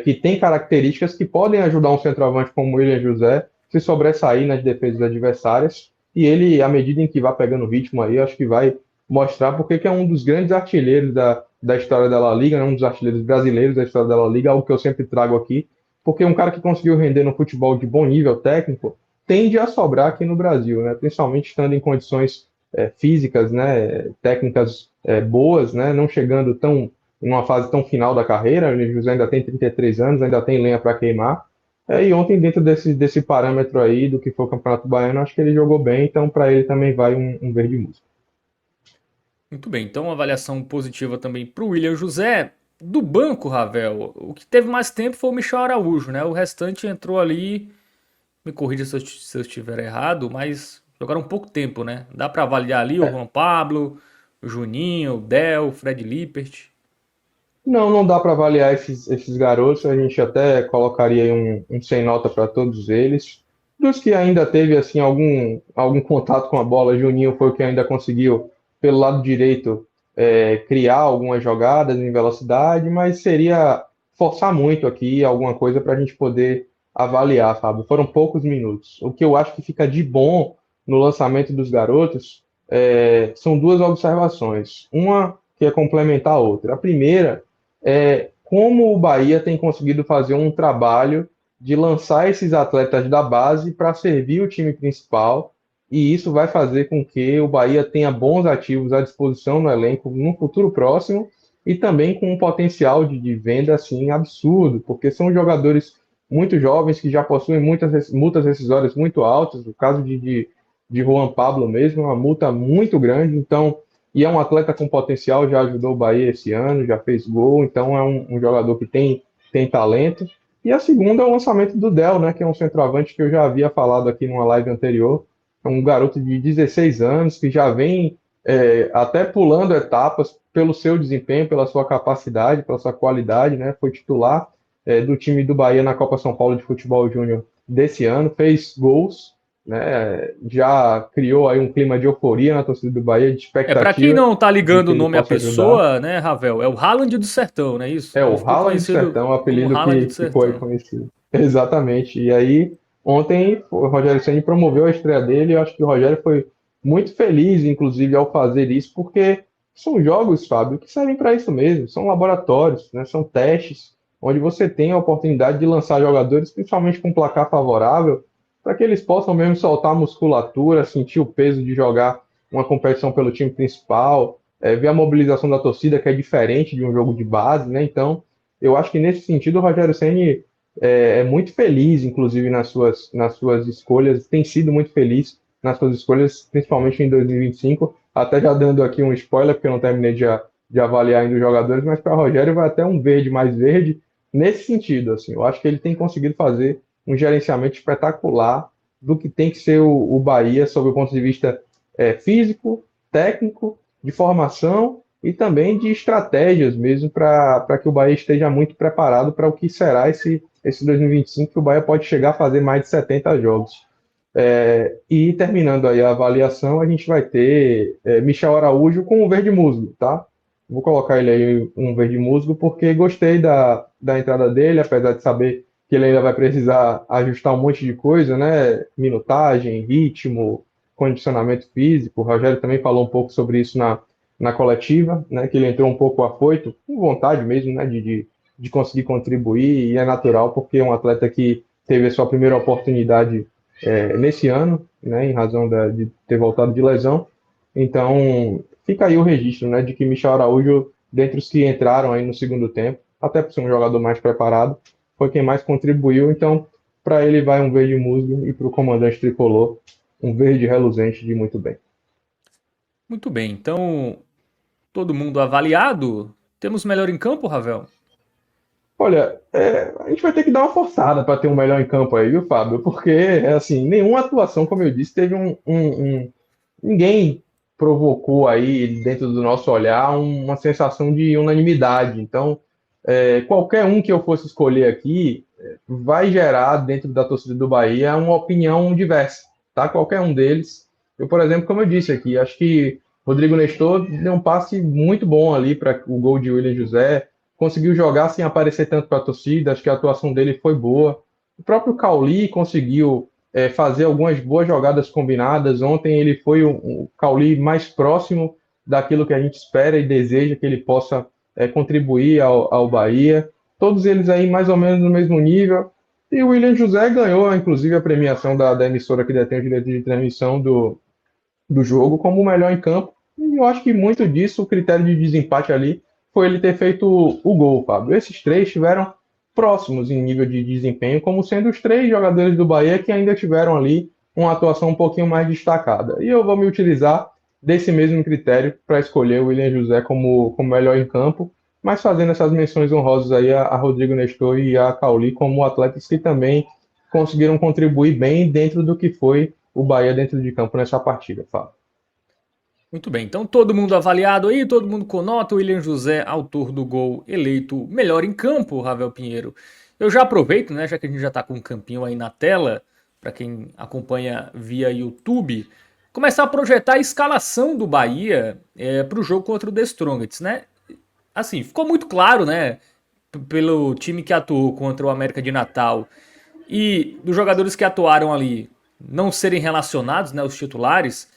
que tem características que podem ajudar um centroavante como o William José se sobressair nas defesas adversárias. E ele, à medida em que vai pegando ritmo aí, acho que vai mostrar porque que é um dos grandes artilheiros da história da La Liga, né? Um dos artilheiros brasileiros da história da La Liga, algo que eu sempre trago aqui, porque um cara que conseguiu render no futebol de bom nível técnico tende a sobrar aqui no Brasil, né? Principalmente estando em condições físicas, né? Técnicas boas, né? Não chegando tão em uma fase tão final da carreira. O José ainda tem 33 anos, ainda tem lenha para queimar. E ontem, dentro desse parâmetro aí do que foi o Campeonato Baiano, acho que ele jogou bem, então para ele também vai um verde músico. Muito bem, então uma avaliação positiva também para o William José. Do banco, Ravel, o que teve mais tempo foi o Michel Araújo, né? O restante entrou ali, me corrija se eu estiver errado, mas jogaram um pouco tempo, né? Dá para avaliar ali o Juan Pablo, o Juninho, o Del, o Fred Lippert. Não, não dá para avaliar esses garotos, a gente até colocaria aí um sem nota para todos eles. Dos que ainda teve assim algum contato com a bola, Juninho foi o que ainda conseguiu, pelo lado direito, criar algumas jogadas em velocidade, mas seria forçar muito aqui alguma coisa para a gente poder avaliar, Fábio. Foram poucos minutos. O que eu acho que fica de bom no lançamento dos garotos são duas observações. Uma que é complementar a outra. A primeira como o Bahia tem conseguido fazer um trabalho de lançar esses atletas da base para servir o time principal, e isso vai fazer com que o Bahia tenha bons ativos à disposição no elenco no futuro próximo e também com um potencial de venda assim absurdo, porque são jogadores muito jovens que já possuem multas rescisórias muito altas. O caso de Juan Pablo mesmo, é uma multa muito grande, então e é um atleta com potencial, já ajudou o Bahia esse ano, já fez gol, então é um jogador que tem talento. E a segunda é o lançamento do Del, né, que é um centroavante que eu já havia falado aqui numa live anterior. É um garoto de 16 anos que já vem até pulando etapas pelo seu desempenho, pela sua capacidade, pela sua qualidade, né? Foi titular do time do Bahia na Copa São Paulo de Futebol Júnior desse ano, fez gols, né? Já criou aí um clima de euforia na torcida do Bahia, de Para quem expectativa não tá de ligando que o ele nome à possa ajudar. pessoa, né, Ravel, é o Haaland do Sertão, não é isso? É Ele o ficou Haaland do conhecido Sertão, o como apelido Haaland do que ficou aí Sertão. conhecido. Exatamente. E aí, ontem, o Rogério Ceni promoveu a estreia dele, e eu acho que o Rogério foi muito feliz, inclusive, ao fazer isso, porque são jogos, Fábio, que servem para isso mesmo, são laboratórios, né? São testes, onde você tem a oportunidade de lançar jogadores, principalmente com placar favorável, para que eles possam mesmo soltar a musculatura, sentir o peso de jogar uma competição pelo time principal, ver a mobilização da torcida, que é diferente de um jogo de base, né? Então, eu acho que nesse sentido o Rogério Ceni é muito feliz, inclusive nas suas escolhas, tem sido muito feliz nas suas escolhas, principalmente em 2025. Até já dando aqui um spoiler, porque eu não terminei de avaliar ainda os jogadores, mas para o Rogério vai até um verde mais verde nesse sentido. Assim, eu acho que ele tem conseguido fazer um gerenciamento espetacular do que tem que ser o Bahia, sob o ponto de vista físico, técnico, de formação e também de estratégias mesmo para que o Bahia esteja muito preparado para o que será esse 2025, que o Bahia pode chegar a fazer mais de 70 jogos. E terminando aí a avaliação, a gente vai ter Michel Araújo com o verde musgo, tá? Vou colocar ele aí um verde musgo porque gostei da entrada dele, apesar de saber que ele ainda vai precisar ajustar um monte de coisa, né? Minutagem, ritmo, condicionamento físico. O Rogério também falou um pouco sobre isso na coletiva, né? Que ele entrou um pouco afoito, com vontade mesmo, né? De conseguir contribuir, e é natural porque é um atleta que teve a sua primeira oportunidade nesse ano, né? Em razão de ter voltado de lesão. Então, fica aí o registro, né? De que Michel Araújo, dentre os que entraram aí no segundo tempo, até por ser um jogador mais preparado, foi quem mais contribuiu. Então, para ele vai um verde musgo e para o comandante tricolor um verde reluzente de muito bem. Muito bem, então todo mundo avaliado. Temos melhor em campo, Ravel? Olha, a gente vai ter que dar uma forçada para ter um melhor em campo aí, viu, Fábio? Porque, assim, nenhuma atuação, como eu disse, teve ninguém provocou aí, dentro do nosso olhar, uma sensação de unanimidade. Então, qualquer um que eu fosse escolher aqui vai gerar, dentro da torcida do Bahia, uma opinião diversa, tá? Qualquer um deles. Eu, por exemplo, como eu disse aqui, acho que Rodrigo Nestor deu um passe muito bom ali para o gol de William José, conseguiu jogar sem aparecer tanto para a torcida, acho que a atuação dele foi boa. O próprio Cauli conseguiu fazer algumas boas jogadas combinadas. Ontem ele foi o Cauli mais próximo daquilo que a gente espera e deseja que ele possa contribuir ao Bahia. Todos eles aí mais ou menos no mesmo nível. E o William José ganhou, inclusive, a premiação da emissora que detém o direito de transmissão do jogo como o melhor em campo. E eu acho que muito disso, o critério de desempate ali, foi ele ter feito o gol, Fábio. Esses três estiveram próximos em nível de desempenho, como sendo os três jogadores do Bahia que ainda tiveram ali uma atuação um pouquinho mais destacada. E eu vou me utilizar desse mesmo critério para escolher o William José como melhor em campo, mas fazendo essas menções honrosas aí a Rodrigo Nestor e a Cauli como atletas que também conseguiram contribuir bem dentro do que foi o Bahia dentro de campo nessa partida, Fábio. Muito bem, então todo mundo avaliado aí, todo mundo com nota. William José, autor do gol, eleito melhor em campo, Ravel Pinheiro. Eu já aproveito, né, já que a gente já está com um campinho aí na tela, para quem acompanha via YouTube, começar a projetar a escalação do Bahia para o jogo contra o The Strongest, né? Assim, ficou muito claro, né, pelo time que atuou contra o América de Natal e dos jogadores que atuaram ali não serem relacionados, né, os titulares,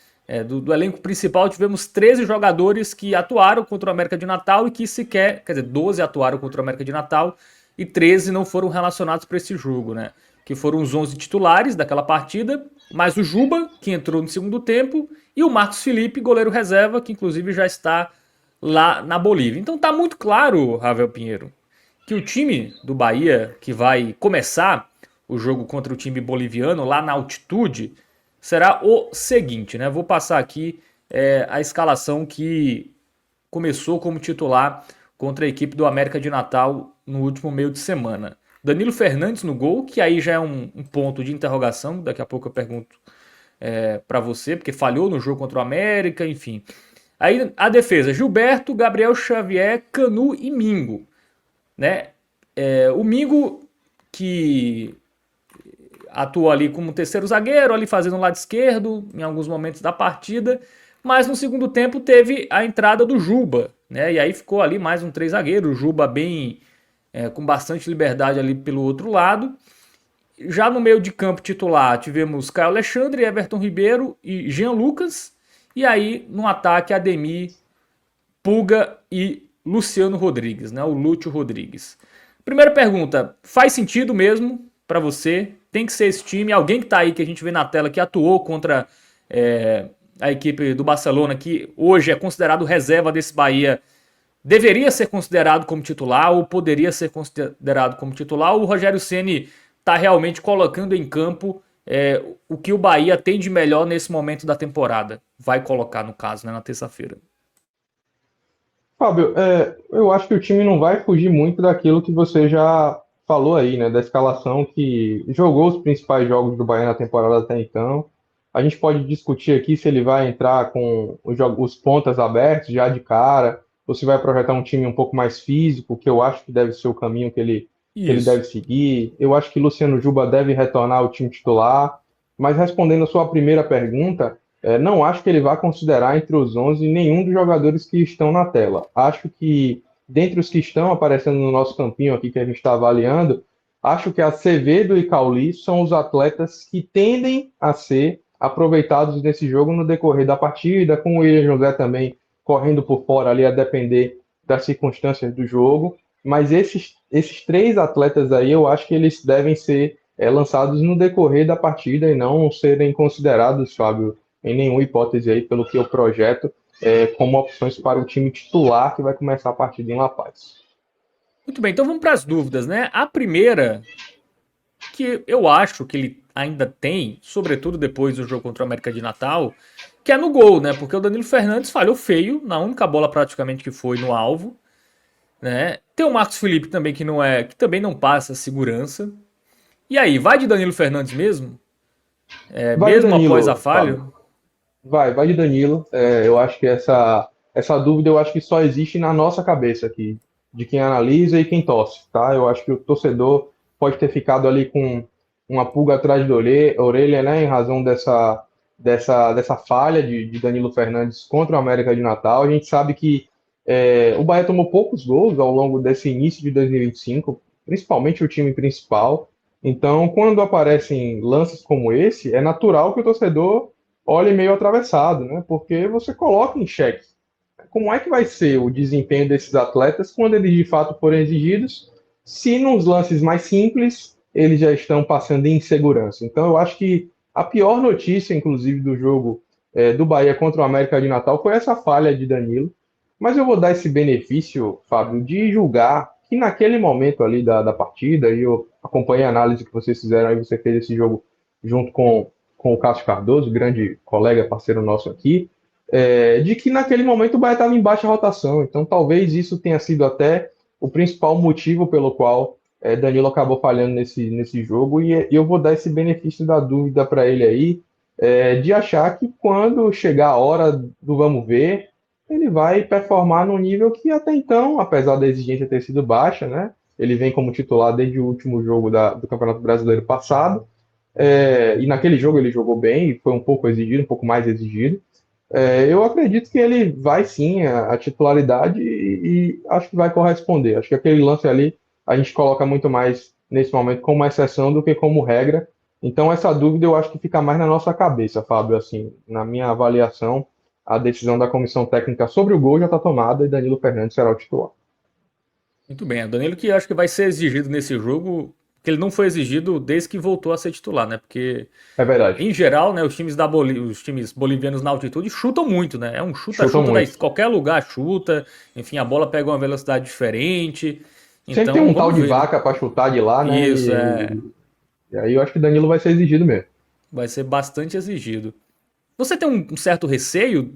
do elenco principal tivemos 13 jogadores que atuaram contra o América de Natal e que sequer, quer dizer, 12 atuaram contra o América de Natal e 13 não foram relacionados para esse jogo, né? Que foram os 11 titulares daquela partida, mais o Juba, que entrou no segundo tempo, e o Marcos Felipe, goleiro reserva, que inclusive já está lá na Bolívia. Então tá muito claro, Ravel Pinheiro, que o time do Bahia, que vai começar o jogo contra o time boliviano lá na altitude, será o seguinte, né? Vou passar aqui a escalação que começou como titular contra a equipe do América de Natal no último meio de semana. Danilo Fernandes no gol, que aí já é um ponto de interrogação, daqui a pouco eu pergunto para você, porque falhou no jogo contra o América, enfim. Aí a defesa, Gilberto, Gabriel Xavier, Canu e Mingo, né? O Mingo que atua ali como terceiro zagueiro, ali fazendo o lado esquerdo em alguns momentos da partida, mas no segundo tempo teve a entrada do Juba, né? E aí ficou ali mais um três zagueiro, o Juba bem com bastante liberdade ali pelo outro lado. Já no meio de campo titular tivemos Caio Alexandre, Everton Ribeiro e Jean Lucas. E aí no ataque Ademir, Pulga e Luciano Rodrigues, né? O Lúcio Rodrigues. Primeira pergunta, faz sentido mesmo para você? Tem que ser esse time? Alguém que tá aí, que a gente vê na tela, que atuou contra a equipe do Barcelona, que hoje é considerado reserva desse Bahia, deveria ser considerado como titular ou poderia ser considerado como titular? Ou o Rogério Ceni tá realmente colocando em campo o que o Bahia tem de melhor nesse momento da temporada? Vai colocar, no caso, né, na terça-feira. Fábio, eu acho que o time não vai fugir muito daquilo que você já falou aí, né? Da escalação que jogou os principais jogos do Bahia na temporada até então. A gente pode discutir aqui se ele vai entrar com os pontas abertos já de cara, ou se vai projetar um time um pouco mais físico, que eu acho que deve ser o caminho que ele Isso. deve seguir. Eu acho que Luciano Juba deve retornar ao time titular. Mas respondendo a sua primeira pergunta. Não acho que ele vá considerar entre os 11 nenhum dos jogadores que estão na tela. Acho que, dentre os que estão aparecendo no nosso campinho aqui que a gente está avaliando, acho que Acevedo e Cauli são os atletas que tendem a ser aproveitados nesse jogo no decorrer da partida, com o William José também correndo por fora ali a depender das circunstâncias do jogo. Mas esses três atletas aí, eu acho que eles devem ser lançados no decorrer da partida e não serem considerados, Fábio, em nenhuma hipótese aí, pelo que eu projeto, como opções para o time titular que vai começar a partida em La Paz. Muito bem, então vamos para as dúvidas, né? A primeira, que eu acho que ele ainda tem, sobretudo depois do jogo contra o América de Natal, que é no gol, né? Porque o Danilo Fernandes falhou feio na única bola praticamente que foi no alvo, né? Tem o Marcos Felipe também que também não passa segurança. E aí, vai de Danilo Fernandes mesmo? Vai de Mesmo após a Danilo, falha? Fábio. Vai de Danilo. Eu acho que essa dúvida eu acho que só existe na nossa cabeça aqui, de quem analisa e quem torce, tá? Eu acho que o torcedor pode ter ficado ali com uma pulga atrás da orelha, né, em razão dessa falha de Danilo Fernandes contra o América de Natal. A gente sabe que o Bahia tomou poucos gols ao longo desse início de 2025, principalmente o time principal. Então, quando aparecem lances como esse, é natural que o torcedor olhe meio atravessado, né? Porque você coloca em xeque como é que vai ser o desempenho desses atletas quando eles de fato forem exigidos, se nos lances mais simples eles já estão passando em insegurança. Então, eu acho que a pior notícia, inclusive, do jogo do Bahia contra o América de Natal foi essa falha de Danilo. Mas eu vou dar esse benefício, Fábio, de julgar que naquele momento ali da partida, e eu acompanhei a análise que vocês fizeram, aí você fez esse jogo junto com o Cássio Cardoso, grande colega, parceiro nosso aqui, de que naquele momento o Bahia estava em baixa rotação. Então talvez isso tenha sido até o principal motivo pelo qual Danilo acabou falhando nesse jogo, e eu vou dar esse benefício da dúvida para ele aí, de achar que quando chegar a hora do vamos ver, ele vai performar num nível que até então, apesar da exigência ter sido baixa, né? Ele vem como titular desde o último jogo do Campeonato Brasileiro passado, e naquele jogo ele jogou bem, foi um pouco exigido, um pouco mais exigido. Eu acredito que ele vai sim a titularidade e acho que vai corresponder. Acho que aquele lance ali a gente coloca muito mais nesse momento como uma exceção do que como regra. Então essa dúvida eu acho que fica mais na nossa cabeça, Fábio. Assim, na minha avaliação, a decisão da comissão técnica sobre o gol já está tomada e Danilo Fernandes será o titular. Muito bem, o Danilo que acho que vai ser exigido nesse jogo, que ele não foi exigido desde que voltou a ser titular, né? Porque É verdade. em geral, né, os times bolivianos na altitude chutam muito, né? É um Chutam chuta-chuta, muito. qualquer lugar chuta, enfim, a bola pega uma velocidade diferente. Sempre tem Então, um tal vamos de ver, né? vaca para chutar de lá, né? Isso, é, E aí eu acho que Danilo vai ser exigido mesmo. vai ser bastante exigido. Você tem um certo receio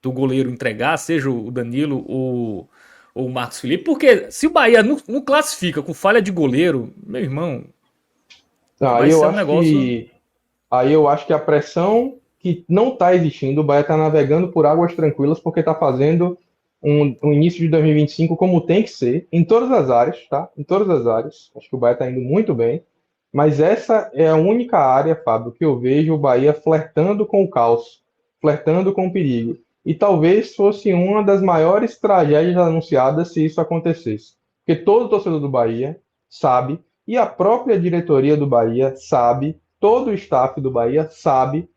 do goleiro entregar, seja o Danilo ou o Marcos Felipe? Porque se o Bahia não classifica com falha de goleiro, meu irmão, Aí vai eu ser um acho negócio. que Aí eu acho que a pressão que não está existindo, o Bahia está navegando por águas tranquilas porque está fazendo um início de 2025 como tem que ser, em todas as áreas, tá? Em todas as áreas. Acho que o Bahia está indo muito bem. Mas essa é a única área, Fábio, que eu vejo o Bahia flertando com o caos, flertando com o perigo. E talvez fosse uma das maiores tragédias anunciadas se isso acontecesse. Porque todo torcedor do Bahia sabe, e a própria diretoria do Bahia sabe, todo o staff do Bahia sabe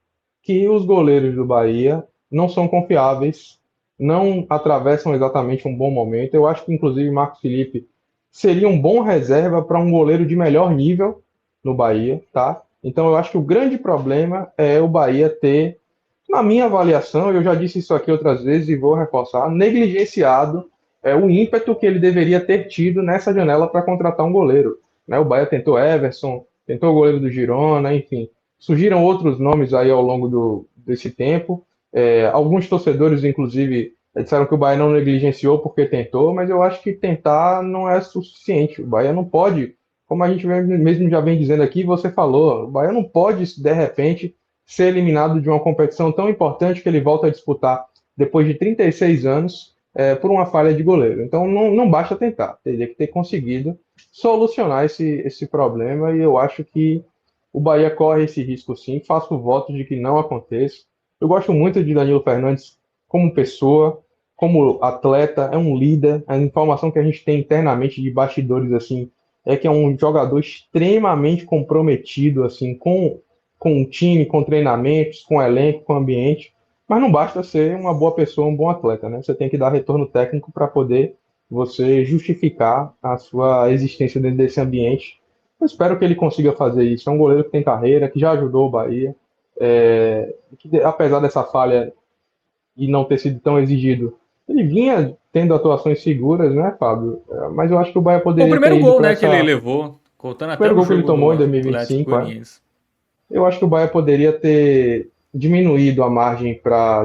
que os goleiros do Bahia não são confiáveis, não atravessam exatamente um bom momento. Eu acho que, inclusive, Marcos Felipe seria um bom reserva para um goleiro de melhor nível no Bahia, tá? Então, eu acho que o grande problema é o Bahia ter, na minha avaliação, eu já disse isso aqui outras vezes e vou reforçar, negligenciado o ímpeto que ele deveria ter tido nessa janela para contratar um goleiro. Né? O Bahia tentou Everson, tentou o goleiro do Girona, enfim. Surgiram outros nomes aí ao longo desse tempo. Alguns torcedores, inclusive, disseram que o Bahia não negligenciou porque tentou, mas eu acho que tentar não é suficiente. O Bahia não pode, como a gente mesmo já vem dizendo aqui, você falou, o Bahia não pode, de repente, ser eliminado de uma competição tão importante que ele volta a disputar depois de 36 anos por uma falha de goleiro. Então não basta tentar, teria que ter conseguido solucionar esse problema e eu acho que o Bahia corre esse risco sim. Faço votos de que não aconteça. Eu gosto muito de Danilo Fernandes como pessoa, como atleta, é um líder. A informação que a gente tem internamente de bastidores assim é que é um jogador extremamente comprometido assim com o time, com treinamentos, com o elenco, com o ambiente. Mas não basta ser uma boa pessoa, um bom atleta, né? Você tem que dar retorno técnico para poder você justificar a sua existência dentro desse ambiente. Eu espero que ele consiga fazer isso. É um goleiro que tem carreira, que já ajudou o Bahia, que apesar dessa falha e não ter sido tão exigido, ele vinha tendo atuações seguras, né, Fábio? Mas eu acho que o Bahia Foi o poderia ter primeiro ido gol, para né, que ele essa. levou, contando O até primeiro o gol que ele jogo do tomou em Atlético 2025, Goianiense. eu acho que o Bahia poderia ter diminuído a margem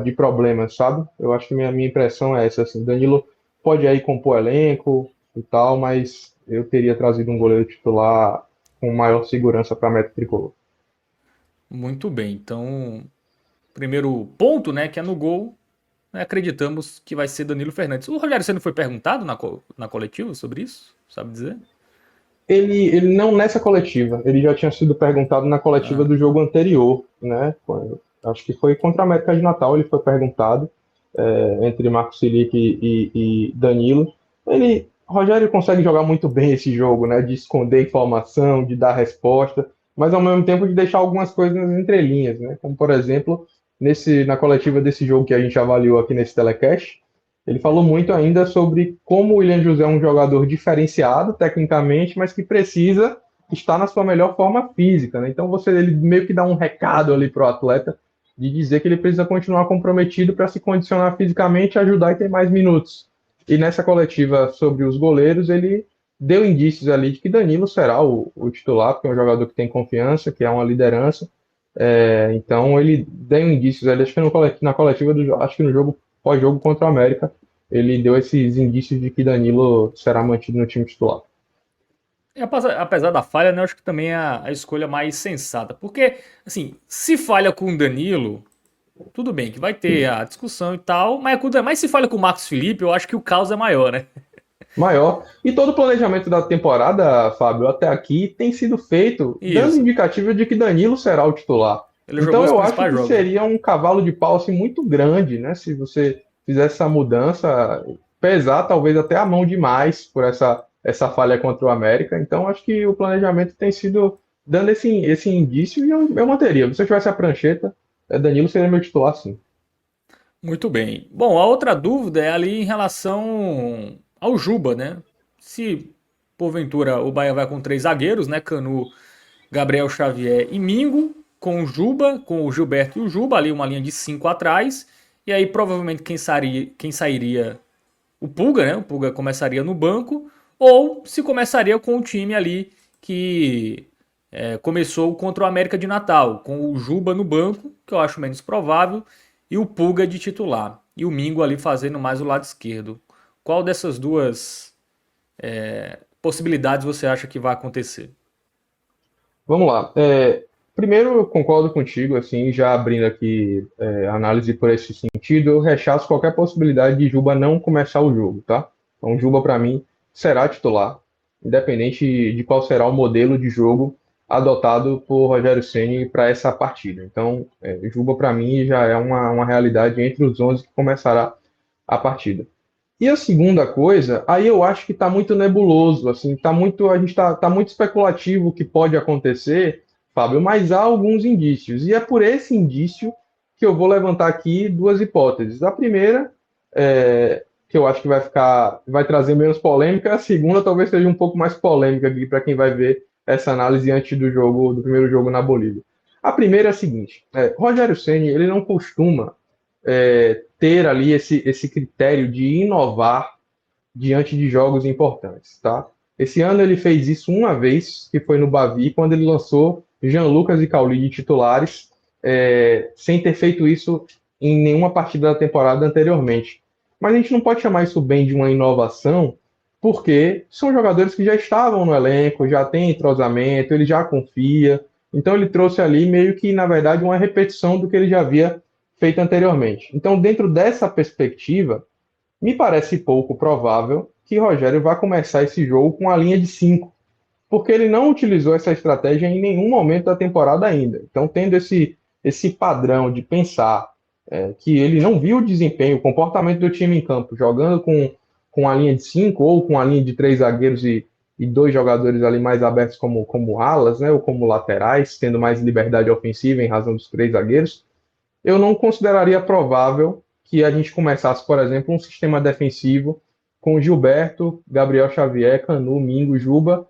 de problemas, sabe? Eu acho que minha impressão é essa, assim, Danilo pode aí compor elenco e tal, mas eu teria trazido um goleiro titular com maior segurança para a meta tricolor. Muito bem, então, primeiro ponto, né, que é no gol, né, acreditamos que vai ser Danilo Fernandes. O Rogério Ceni foi perguntado na coletiva sobre isso? Sabe dizer? Ele não nessa coletiva, ele já tinha sido perguntado na coletiva Ah, do jogo anterior, né? Acho que foi contra a América de Natal, ele foi perguntado entre Marcos Felipe e Danilo. Ele o Rogério consegue jogar muito bem esse jogo, né? De esconder informação, de dar resposta, mas ao mesmo tempo de deixar algumas coisas nas entrelinhas, né? Como, por exemplo, na coletiva desse jogo que a gente avaliou aqui nesse telecast, ele falou muito ainda sobre como o William José é um jogador diferenciado tecnicamente, mas que precisa estar na sua melhor forma física, né? Então ele meio que dá um recado ali para o atleta de dizer que ele precisa continuar comprometido para se condicionar fisicamente, ajudar e ter mais minutos. E nessa coletiva sobre os goleiros, ele deu indícios ali de que Danilo será o titular, porque é um jogador que tem confiança, que é uma liderança. Então ele deu indícios ali, acho que na coletiva acho que no jogo pós-jogo contra o América, ele deu esses indícios de que Danilo será mantido no time titular. E apesar da falha, né, eu acho que também é a escolha mais sensata. Porque, assim, se falha com o Danilo, tudo bem que vai ter a discussão e tal, mas se falha com o Marcos Felipe, eu acho que o caos é maior, né? Maior. E todo o planejamento da temporada, Fábio, até aqui tem sido feito dando Isso. indicativo de que Danilo será o titular. Ele jogou Então os eu acho principais que jogos, né? seria um cavalo de pau assim, muito grande, né? Se você fizesse essa mudança, pesar talvez até a mão demais por essa falha contra o América. Então acho que o planejamento tem sido dando esse indício e eu manteria. Se eu tivesse a prancheta, Danilo seria meu titular, sim. Muito bem. Bom, a outra dúvida é ali em relação ao Juba, né? Se porventura o Bahia vai com três zagueiros, né? Canu, Gabriel Xavier e Mingo, com o Juba, com o Gilberto e o Juba, ali uma linha de cinco atrás. E aí provavelmente quem sairia o Pulga, né? O Pulga começaria no banco, ou se começaria com o time ali que começou contra o América de Natal, com o Juba no banco, que eu acho menos provável, e o Pulga de titular. E o Mingo ali fazendo mais o lado esquerdo. Qual dessas duas possibilidades você acha que vai acontecer? Vamos lá. Primeiro, eu concordo contigo, assim, já abrindo aqui a análise por esse sentido, eu rechaço qualquer possibilidade de Juba não começar o jogo, tá? Então, Juba, para mim, será titular, independente de qual será o modelo de jogo adotado por Rogério Ceni para essa partida. Então, Juba, para mim, já é uma realidade entre os 11 que começará a partida. E a segunda coisa, aí eu acho que está muito nebuloso, assim, a gente tá muito especulativo o que pode acontecer, Fábio, mas há alguns indícios. E é por esse indício que eu vou levantar aqui duas hipóteses. A primeira, que eu acho que vai trazer menos polêmica, a segunda talvez seja um pouco mais polêmica aqui para quem vai ver essa análise antes do primeiro jogo na Bolívia. A primeira é a seguinte: Rogério Ceni, ele não costuma ter ali esse critério de inovar diante de jogos importantes, tá? Esse ano ele fez isso uma vez, que foi no Bavi, quando ele lançou Jean Lucas e Cauli de titulares, sem ter feito isso em nenhuma partida da temporada anteriormente. Mas a gente não pode chamar isso bem de uma inovação, porque são jogadores que já estavam no elenco, já tem entrosamento, ele já confia. Então ele trouxe ali meio que, na verdade, uma repetição do que ele já havia feito anteriormente. Então, dentro dessa perspectiva, me parece pouco provável que Rogério vá começar esse jogo com a linha de 5, porque ele não utilizou essa estratégia em nenhum momento da temporada ainda. Então, tendo esse padrão de pensar que ele não viu o desempenho, o comportamento do time em campo, jogando com a linha de 5 ou com a linha de 3 zagueiros e dois jogadores ali mais abertos como alas, né, ou como laterais, tendo mais liberdade ofensiva em razão dos 3 zagueiros, eu não consideraria provável que a gente começasse, por exemplo, um sistema defensivo com Gilberto, Gabriel Xavier, Canu, Mingo, Juba,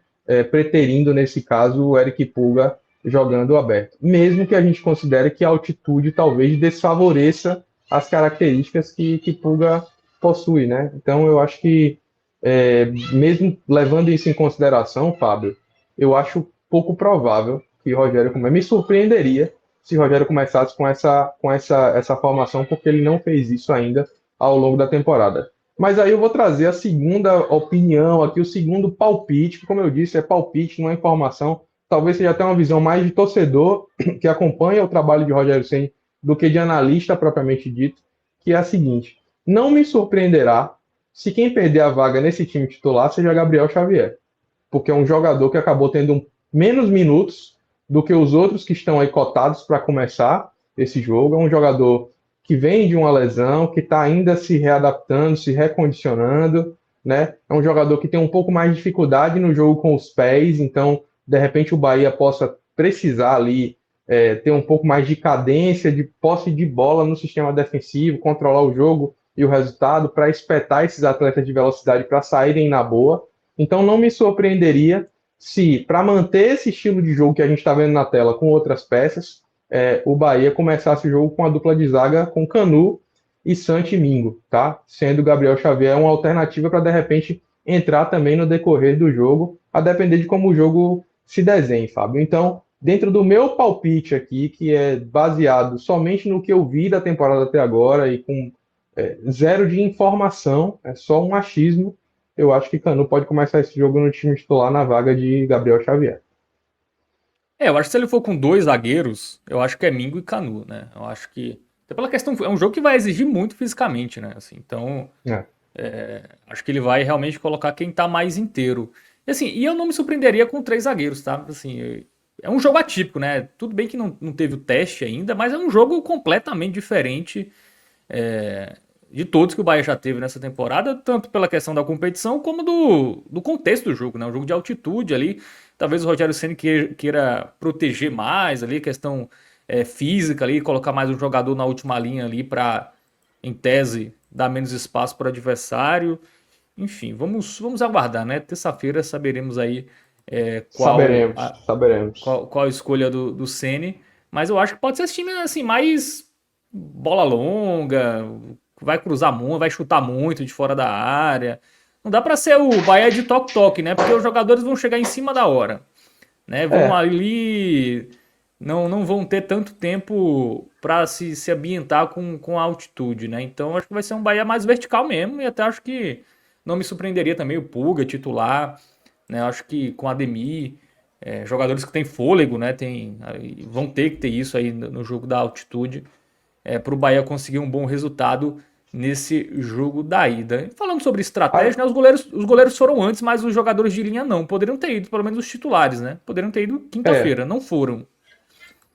preterindo, nesse caso, o Eric Pulga jogando aberto. Mesmo que a gente considere que a altitude talvez desfavoreça as características que Pulga possui, né? Então, eu acho que, mesmo levando isso em consideração, Fábio, eu acho pouco provável que Rogério comece. Me surpreenderia se Rogério começasse com essa formação, porque ele não fez isso ainda ao longo da temporada. Mas aí eu vou trazer a segunda opinião aqui, o segundo palpite, que, como eu disse, é palpite, não é informação. Talvez seja até uma visão mais de torcedor que acompanha o trabalho de Rogério Ceni do que de analista propriamente dito, que é a seguinte: não me surpreenderá se quem perder a vaga nesse time titular seja Gabriel Xavier, porque é um jogador que acabou tendo menos minutos do que os outros que estão aí cotados para começar esse jogo. É um jogador que vem de uma lesão, que está ainda se readaptando, se recondicionando. né? É um jogador que tem um pouco mais de dificuldade no jogo com os pés, então, de repente, o Bahia possa precisar ali ter um pouco mais de cadência, de posse de bola no sistema defensivo, controlar o jogo e o resultado para espetar esses atletas de velocidade para saírem na boa. Então, não me surpreenderia se, para manter esse estilo de jogo que a gente está vendo na tela com outras peças, o Bahia começasse o jogo com a dupla de zaga com Canu e Santi Mingo, tá? Sendo o Gabriel Xavier uma alternativa para, de repente, entrar também no decorrer do jogo, a depender de como o jogo se desenhe, Fábio. Então, dentro do meu palpite aqui, que é baseado somente no que eu vi da temporada até agora e com zero de informação, é só um achismo, eu acho que Canu pode começar esse jogo no time titular na vaga de Gabriel Xavier. Eu acho que se ele for com dois zagueiros, eu acho que é Mingo e Canu, né? Eu acho que. Até pela questão. É um jogo que vai exigir muito fisicamente, né? Assim, então. É. Acho que ele vai realmente colocar quem tá mais inteiro. E assim, e eu não me surpreenderia com três zagueiros, tá? Assim, é um jogo atípico, né? Tudo bem que não teve o teste ainda, mas é um jogo completamente diferente de todos que o Bahia já teve nessa temporada, tanto pela questão da competição como do contexto do jogo, né? Um jogo de altitude ali. Talvez o Rogério Ceni queira proteger mais ali, questão física ali, colocar mais um jogador na última linha ali para, em tese, dar menos espaço para o adversário. Enfim, vamos aguardar, né? Terça-feira saberemos aí Saberemos, saberemos. qual a escolha do Ceni. Mas eu acho que pode ser esse time assim, mais bola longa, vai cruzar muito, vai chutar muito de fora da área. Não dá para ser o Bahia de toque-toque, né? Porque os jogadores vão chegar em cima da hora, né? Vão É, ali, não vão ter tanto tempo para se ambientar com a altitude, né? Então acho que vai ser um Bahia mais vertical mesmo e até acho que não me surpreenderia também o Pulga titular, né? Acho que com Ademir, jogadores que têm fôlego, né? Vão ter que ter isso aí no jogo da altitude para o Bahia conseguir um bom resultado nesse jogo da ida. Falando sobre a, estratégia, né, os goleiros foram antes, mas os jogadores de linha não. Poderiam ter ido, pelo menos os titulares, né? Poderiam ter ido é, quinta-feira, não foram.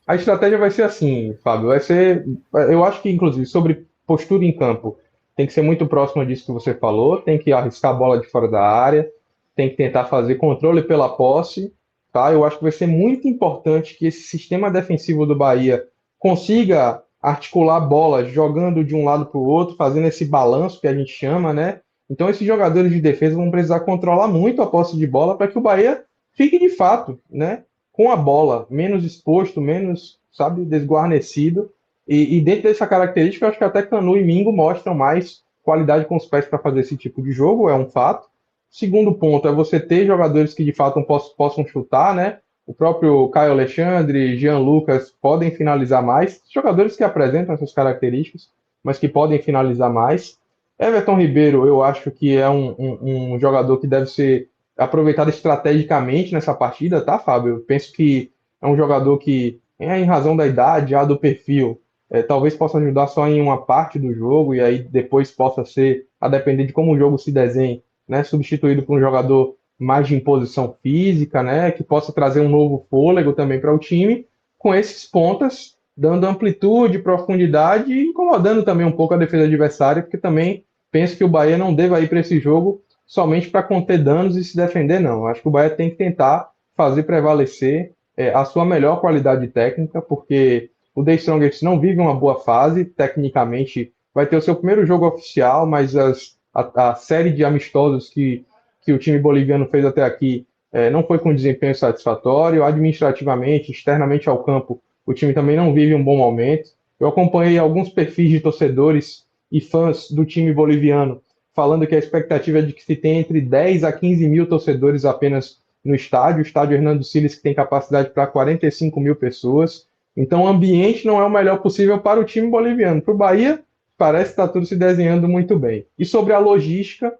a estratégia vai ser assim, Fábio. Vai ser, eu acho que, inclusive, sobre postura em campo, tem que ser muito próximo disso que você falou, tem que arriscar a bola de fora da área, tem que tentar fazer controle pela posse, tá? Eu acho que vai ser muito importante que esse sistema defensivo do Bahia consiga articular bolas, jogando de um lado para o outro, fazendo esse balanço que a gente chama, né? Então, esses jogadores de defesa vão precisar controlar muito a posse de bola para que o Bahia fique de fato, né? Com a bola, menos exposto, menos, sabe, desguarnecido. E dentro dessa característica, eu acho que até Canu e Mingo mostram mais qualidade com os pés para fazer esse tipo de jogo, é um fato. Segundo ponto é você ter jogadores que de fato possam chutar, né? O próprio Caio Alexandre, Jean Lucas podem finalizar mais. Jogadores que apresentam essas características, mas que podem finalizar mais. Everton Ribeiro, eu acho que é um jogador que deve ser aproveitado estrategicamente nessa partida, tá, Fábio? Eu penso que é um jogador que, em razão da idade, já do perfil, talvez possa ajudar só em uma parte do jogo e aí depois possa ser, a depender de como o jogo se desenhe, né, substituído por um jogador mais de imposição física, né, que possa trazer um novo fôlego também para o time, com esses pontas dando amplitude, profundidade e incomodando também um pouco a defesa adversária, porque também penso que o Bahia não deva ir para esse jogo somente para conter danos e se defender, não. Acho que o Bahia tem que tentar fazer prevalecer a sua melhor qualidade técnica, porque o The Strongest não vive uma boa fase, tecnicamente vai ter o seu primeiro jogo oficial, mas a série de amistosos que o time boliviano fez até aqui não foi com desempenho satisfatório, administrativamente, externamente ao campo, o time também não vive um bom momento. Eu acompanhei alguns perfis de torcedores e fãs do time boliviano falando que a expectativa é de que se tenha entre 10 a 15 mil torcedores apenas no estádio, o estádio Hernando Siles, que tem capacidade para 45 mil pessoas. Então, o ambiente não é o melhor possível para o time boliviano. Para o Bahia, parece que está tudo se desenhando muito bem. E sobre a logística,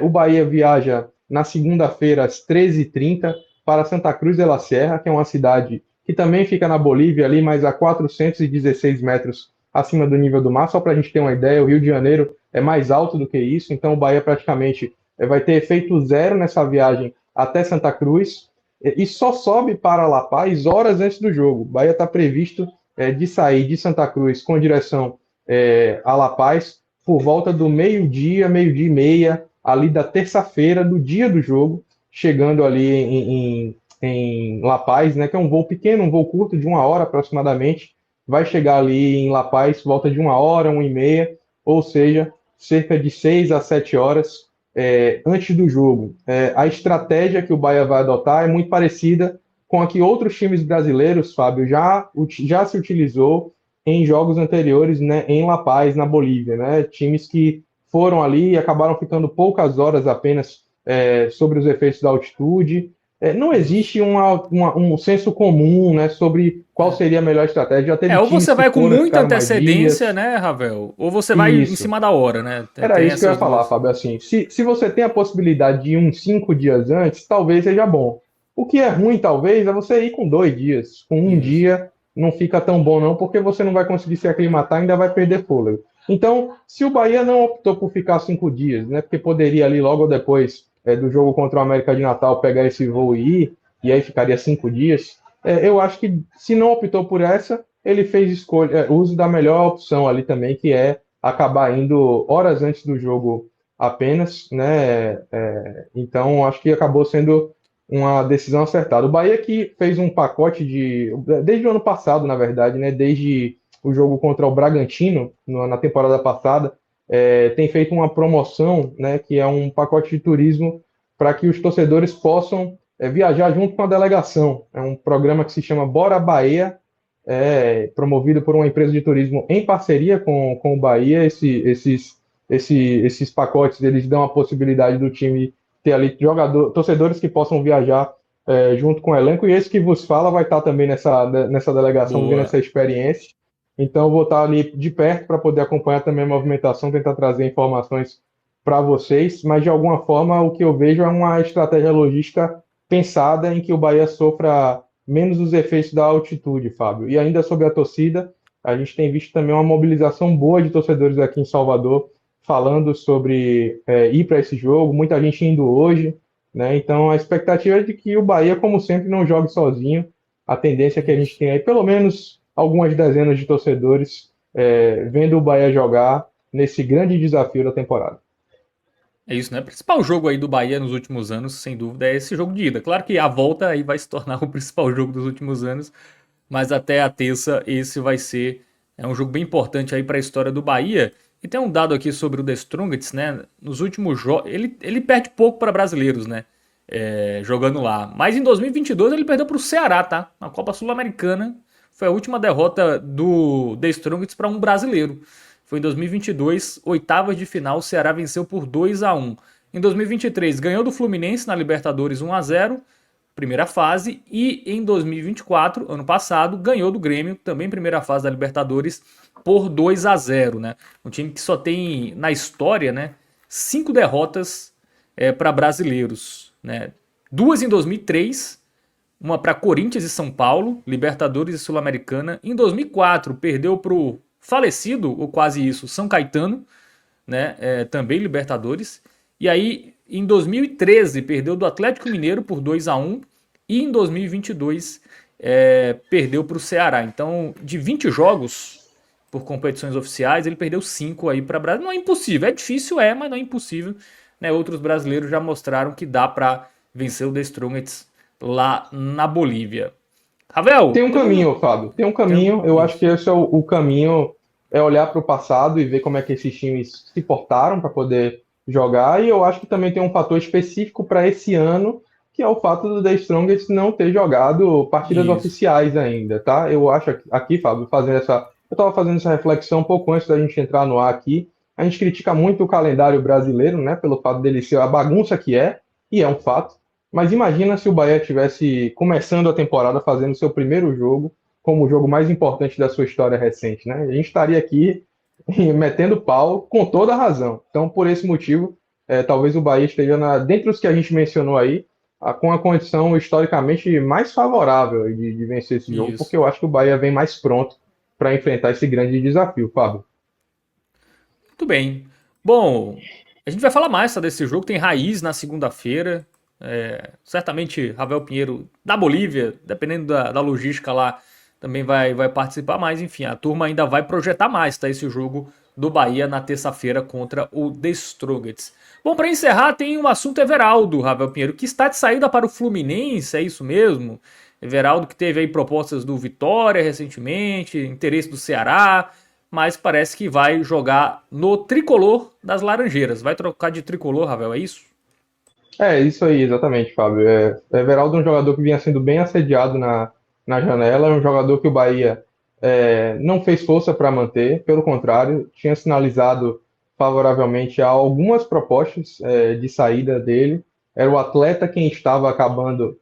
o Bahia viaja na segunda-feira, às 13h30, para Santa Cruz de la Sierra, que é uma cidade que também fica na Bolívia, ali, mas a 416 metros acima do nível do mar. Só para a gente ter uma ideia, o Rio de Janeiro é mais alto do que isso, então o Bahia praticamente vai ter efeito zero nessa viagem até Santa Cruz e só sobe para La Paz horas antes do jogo. O Bahia está previsto de sair de Santa Cruz com direção a La Paz por volta do meio-dia, meio-dia e meia, ali da terça-feira, do dia do jogo, chegando ali em La Paz, né, que é um voo pequeno, um voo curto de 1 hora aproximadamente, vai chegar ali em La Paz volta de 1 hora, 1h30, ou seja, cerca de 6 a 7 horas antes do jogo. A estratégia que o Bahia vai adotar é muito parecida com a que outros times brasileiros, Fábio, já se utilizou em jogos anteriores, né, em La Paz, na Bolívia, né, times que foram ali e acabaram ficando poucas horas apenas sobre os efeitos da altitude. Não Isso. existe um senso comum, né, sobre qual seria a melhor estratégia. Já teve Ou você times que vai com foram e muita ficaram mais antecedência, dias. né, Ravel? Ou você vai em Isso. cima da hora, né? Era Tem isso que eu ia essas falar, duas. Fábio. Assim, se você tem a possibilidade de ir uns 5 dias antes, talvez seja bom. O que é ruim, talvez, é você ir com 2 dias. Com um Isso. dia não fica tão bom, não, porque você não vai conseguir se aclimatar e ainda vai perder fôlego. Então, se o Bahia não optou por ficar 5 dias, né, porque poderia ali logo depois do jogo contra o América de Natal pegar esse voo e ir, e aí ficaria 5 dias, eu acho que se não optou por essa, ele fez uso da melhor opção ali também, que é acabar indo horas antes do jogo apenas, né? Então, acho que acabou sendo uma decisão acertada. O Bahia que fez um pacote desde o ano passado, na verdade, né? Desde o jogo contra o Bragantino, na temporada passada, tem feito uma promoção, né? Que é um pacote de turismo para que os torcedores possam viajar junto com a delegação. É um programa que se chama Bora Bahia, promovido por uma empresa de turismo em parceria com o Bahia. Esses pacotes eles dão a possibilidade do time ter ali torcedores que possam viajar junto com o elenco, e esse que vos fala vai estar também nessa delegação, vivendo Boa. essa experiência. Então, eu vou estar ali de perto para poder acompanhar também a movimentação, tentar trazer informações para vocês, mas de alguma forma o que eu vejo é uma estratégia logística pensada em que o Bahia sofra menos os efeitos da altitude, Fábio. E ainda sobre a torcida, a gente tem visto também uma mobilização boa de torcedores aqui em Salvador, falando sobre ir para esse jogo, muita gente indo hoje, né? Então a expectativa é de que o Bahia, como sempre, não jogue sozinho. A tendência é que a gente Isso. tenha aí pelo menos algumas dezenas de torcedores vendo o Bahia jogar nesse grande desafio da temporada. É isso, né? O principal jogo aí do Bahia nos últimos anos, sem dúvida, é esse jogo de ida. Claro que a volta aí vai se tornar o principal jogo dos últimos anos, mas até a terça esse vai ser um jogo bem importante aí para a história do Bahia. E tem um dado aqui sobre o The Strongest, né? Nos últimos jogos, ele perde pouco para brasileiros, né? Jogando lá. Mas em 2022 ele perdeu para o Ceará, tá? Na Copa Sul-Americana. Foi a última derrota do The Strongest para um brasileiro. Foi em 2022, oitavas de final, o Ceará venceu por 2-1. Em 2023, ganhou do Fluminense na Libertadores 1-0, primeira fase. E em 2024, ano passado, ganhou do Grêmio, também primeira fase da Libertadores, por 2-0, né? Um time que só tem, na história, né, 5 derrotas para brasileiros, né? Duas em 2003, uma para Corinthians e São Paulo, Libertadores e Sul-Americana. Em 2004, perdeu para o falecido, ou quase isso, São Caetano, né? Também Libertadores. E aí, em 2013, perdeu do Atlético Mineiro por 2-1. E em 2022, perdeu para o Ceará. Então, de 20 jogos por competições oficiais, ele perdeu 5 aí para Brasil. Não é impossível, é difícil, mas não é impossível. Né? Outros brasileiros já mostraram que dá para vencer o The Strongest lá na Bolívia. Tem Ravel, um teve um. caminho, Fábio. Tem um Tem caminho. Eu acho que isso. esse é o caminho, é olhar para o passado e ver como é que esses times se portaram para poder jogar. E eu acho que também tem um fator específico para esse ano, que é o fato do The Strongest não ter jogado partidas Isso. oficiais ainda, tá? Eu acho aqui, Fábio, eu estava fazendo essa reflexão um pouco antes da gente entrar no ar aqui. A gente critica muito o calendário brasileiro, né? Pelo fato dele ser a bagunça que é, e é um fato. Mas imagina se o Bahia tivesse começando a temporada fazendo seu primeiro jogo como o jogo mais importante da sua história recente, né? A gente estaria aqui metendo pau com toda a razão. Então, por esse motivo, talvez o Bahia esteja dentre os que a gente mencionou aí, com a condição historicamente mais favorável de vencer esse jogo, porque Isso. eu acho que o Bahia vem mais pronto para enfrentar esse grande desafio, Fábio. Muito bem. Bom, a gente vai falar mais, tá, desse jogo. Tem raiz na segunda-feira. Certamente Ravel Pinheiro da Bolívia, dependendo da logística lá, também vai participar mais. Enfim, a turma ainda vai projetar mais, tá? Esse jogo do Bahia na terça-feira contra o The Strongets. Bom, para encerrar, tem um assunto Everaldo, Ravel Pinheiro, que está de saída para o Fluminense, é isso mesmo? Everaldo que teve aí propostas do Vitória recentemente, interesse do Ceará, mas parece que vai jogar no tricolor das Laranjeiras. Vai trocar de tricolor, Ravel, é isso? É, isso aí, exatamente, Fábio. Everaldo é um jogador que vinha sendo bem assediado na janela, é um jogador que o Bahia não fez força para manter, pelo contrário, tinha sinalizado favoravelmente a algumas propostas de saída dele. Era o atleta quem estava acabando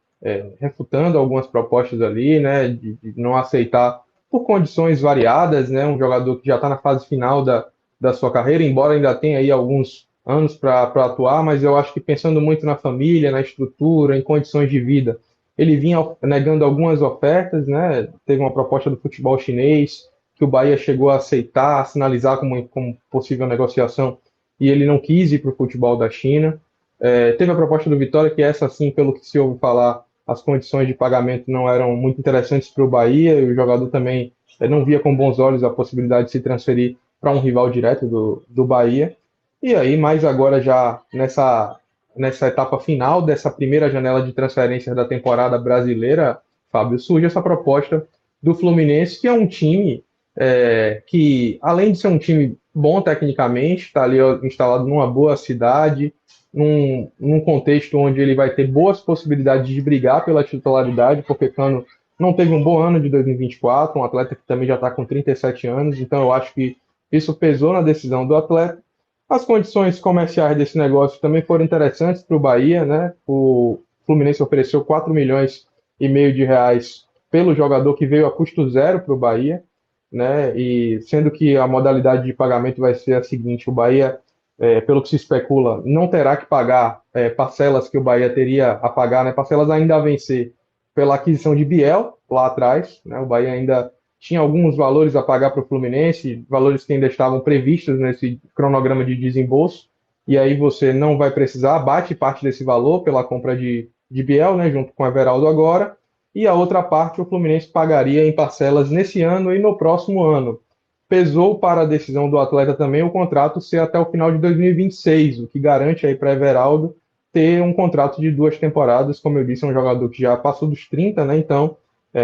refutando algumas propostas ali, né, de não aceitar por condições variadas, né, um jogador que já está na fase final da sua carreira, embora ainda tenha aí alguns anos para atuar, mas eu acho que pensando muito na família, na estrutura, em condições de vida, ele vinha negando algumas ofertas, né? Teve uma proposta do futebol chinês que o Bahia chegou a aceitar, a sinalizar como possível negociação, e ele não quis ir para o futebol da China. Teve a proposta do Vitória, que essa sim, pelo que se ouve falar, as condições de pagamento não eram muito interessantes para o Bahia, e o jogador também não via com bons olhos a possibilidade de se transferir para um rival direto do Bahia. E aí, mais agora já nessa etapa final dessa primeira janela de transferências da temporada brasileira, Fábio, surge essa proposta do Fluminense, que é um time que, além de ser um time bom tecnicamente, está ali instalado numa boa cidade, num contexto onde ele vai ter boas possibilidades de brigar pela titularidade, porque Cano não teve um bom ano de 2024, um atleta que também já está com 37 anos, então eu acho que isso pesou na decisão do atleta. As condições comerciais desse negócio também foram interessantes para o Bahia, né? O Fluminense ofereceu 4 milhões e meio de reais pelo jogador que veio a custo zero para o Bahia, né? E sendo que a modalidade de pagamento vai ser a seguinte: o Bahia, pelo que se especula, não terá que pagar parcelas que o Bahia teria a pagar, né? Parcelas ainda a vencer pela aquisição de Biel lá atrás, né? O Bahia ainda tinha alguns valores a pagar para o Fluminense, valores que ainda estavam previstos nesse cronograma de desembolso, e aí você não vai precisar, bate parte desse valor pela compra de Biel, né, junto com o Everaldo agora, e a outra parte o Fluminense pagaria em parcelas nesse ano e no próximo ano. Pesou para a decisão do atleta também o contrato ser até o final de 2026, o que garante aí para Everaldo ter um contrato de 2 temporadas, como eu disse, é um jogador que já passou dos 30, né, então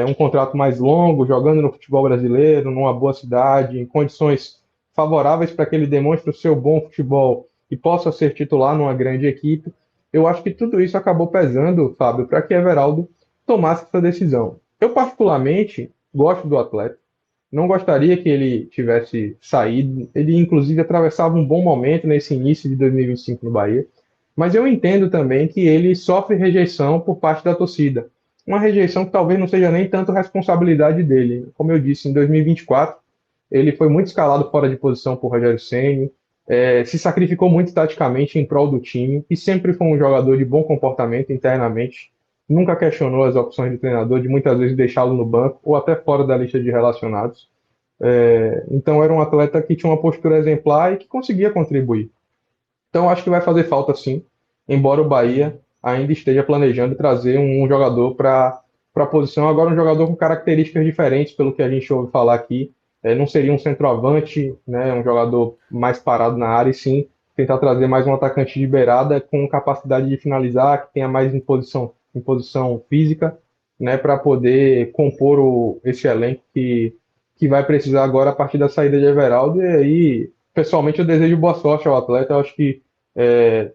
um contrato mais longo, jogando no futebol brasileiro, numa boa cidade, em condições favoráveis para que ele demonstre o seu bom futebol e possa ser titular numa grande equipe. Eu acho que tudo isso acabou pesando, Fábio, para que Everaldo tomasse essa decisão. Eu, particularmente, gosto do atleta, não gostaria que ele tivesse saído. Ele, inclusive, atravessava um bom momento nesse início de 2025 no Bahia. Mas eu entendo também que ele sofre rejeição por parte da torcida. Uma rejeição que talvez não seja nem tanto responsabilidade dele. Como eu disse, em 2024, ele foi muito escalado fora de posição por Rogério Ceni, se sacrificou muito taticamente em prol do time e sempre foi um jogador de bom comportamento internamente. Nunca questionou as opções do treinador de muitas vezes deixá-lo no banco ou até fora da lista de relacionados. Então era um atleta que tinha uma postura exemplar e que conseguia contribuir. Então acho que vai fazer falta sim, embora o Bahia ainda esteja planejando trazer um jogador para a posição, agora um jogador com características diferentes, pelo que a gente ouve falar aqui. Não seria um centroavante, né, um jogador mais parado na área, e sim tentar trazer mais um atacante de beirada com capacidade de finalizar, que tenha mais em posição física, né, para poder compor esse elenco que vai precisar agora a partir da saída de Everaldo. E aí, pessoalmente, eu desejo boa sorte ao atleta. Eu acho que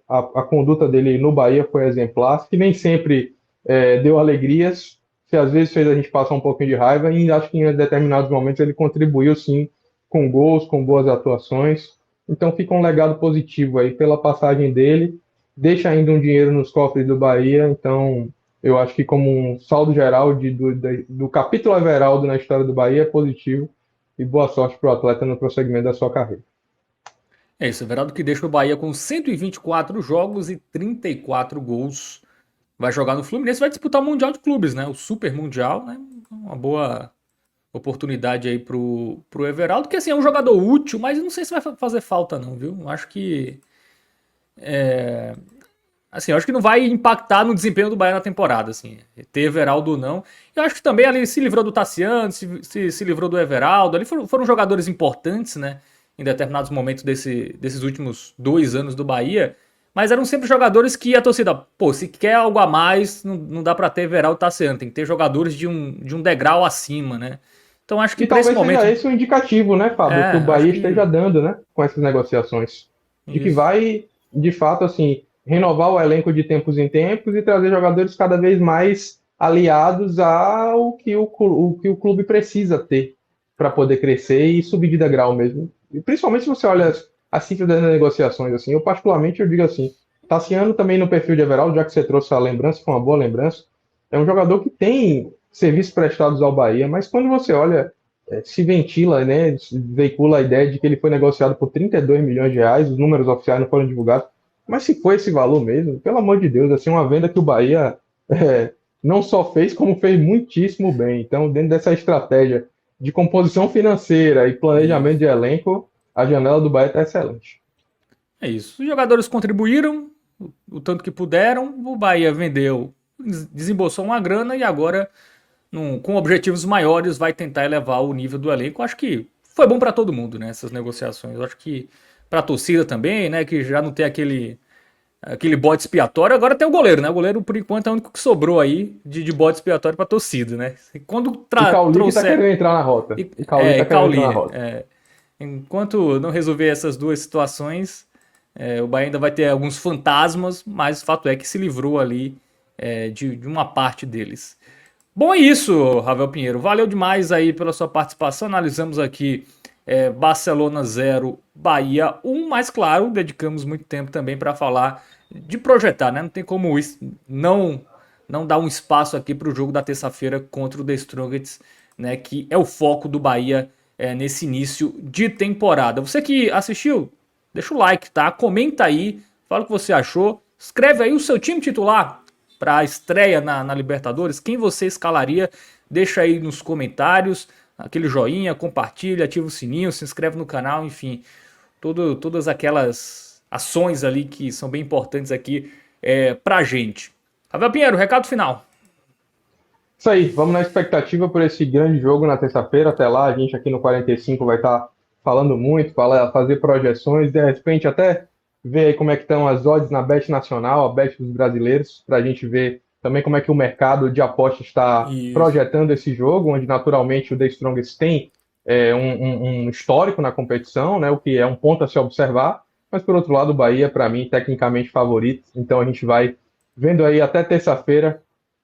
a conduta dele no Bahia foi exemplar, que nem sempre deu alegrias, que às vezes fez a gente passar um pouquinho de raiva, e acho que em determinados momentos ele contribuiu sim com gols, com boas atuações. Então fica um legado positivo aí pela passagem dele, deixa ainda um dinheiro nos cofres do Bahia. Então eu acho que como um saldo geral do capítulo Everaldo na história do Bahia é positivo, e boa sorte para o atleta no prosseguimento da sua carreira. É isso, Everaldo que deixa o Bahia com 124 jogos e 34 gols. Vai jogar no Fluminense, vai disputar o Mundial de Clubes, né? O Super Mundial, né? Uma boa oportunidade aí pro Everaldo, que assim é um jogador útil, mas eu não sei se vai fazer falta não, viu? Eu acho que assim, eu acho que não vai impactar no desempenho do Bahia na temporada, assim, ter Everaldo ou não. Eu acho que também ali se livrou do Tassiano, se livrou do Everaldo, ali foram jogadores importantes, né? em determinados momentos desses últimos 2 anos do Bahia, mas eram sempre jogadores que a torcida, pô, se quer algo a mais, não dá pra ter Everaldo Tassiano, tem que ter jogadores de um degrau acima, né? Então acho que E para esse talvez seja momento, esse o indicativo, né, Fábio, que o acho Bahia que esteja dando, né, com essas negociações. De que isso. vai, de fato, assim, renovar o elenco de tempos em tempos e trazer jogadores cada vez mais aliados ao que o que o clube precisa ter para poder crescer e subir de degrau mesmo. E principalmente se você olha as cifras das negociações, assim, eu particularmente eu digo assim, Tassiano também no perfil de Everaldo, já que você trouxe a lembrança, foi uma boa lembrança, é um jogador que tem serviços prestados ao Bahia, mas quando você olha se ventila, né, se veicula a ideia de que ele foi negociado por 32 milhões de reais, os números oficiais não foram divulgados, mas se foi esse valor mesmo, pelo amor de Deus, assim, uma venda que o Bahia não só fez, como fez muitíssimo bem. Então, dentro dessa estratégia de composição financeira e planejamento Isso. de elenco, a janela do Bahia está excelente. É isso. Os jogadores contribuíram o tanto que puderam, o Bahia vendeu, desembolsou uma grana e agora, com objetivos maiores, vai tentar elevar o nível do elenco. Acho que foi bom para todo mundo, né, essas negociações. Acho que para a torcida também, né, que já não tem aquele bode expiatório, agora tem o goleiro, né? O goleiro, por enquanto, é o único que sobrou aí de bode expiatório para a torcida, né? E quando E Cauli que está trouxer. querendo entrar na rota. E, E Cauli está querendo entrar na Cauli. rota. Enquanto não resolver essas duas situações, o Bahia ainda vai ter alguns fantasmas, mas o fato é que se livrou ali de uma parte deles. Bom, é isso, Ravel Pinheiro. Valeu demais aí pela sua participação. Analisamos aqui Barcelona 0, Bahia 1, mas claro, dedicamos muito tempo também para falar de projetar, né? Não tem como não não dar um espaço aqui para o jogo da terça-feira contra o The Strongest, né? Que é o foco do Bahia nesse início de temporada. Você que assistiu, deixa o like, tá? Comenta aí, fala o que você achou. Escreve aí o seu time titular para a estreia na Libertadores. Quem você escalaria? Deixa aí nos comentários. Aquele joinha, compartilha, ativa o sininho, se inscreve no canal, enfim. Todas aquelas ações ali que são bem importantes aqui pra gente. Rafael Pinheiro, recado final. Isso aí, vamos na expectativa por esse grande jogo na terça-feira. Até lá, a gente aqui no 45 vai estar falando muito, fazer projeções, de repente até ver aí como é que estão as odds na Bet Nacional, a Bet dos brasileiros, para a gente ver também como é que o mercado de apostas está Isso. projetando esse jogo, onde naturalmente o The Strongest tem um histórico na competição, né, o que é um ponto a se observar, mas por outro lado o Bahia, para mim, tecnicamente favorito, então a gente vai vendo aí até terça-feira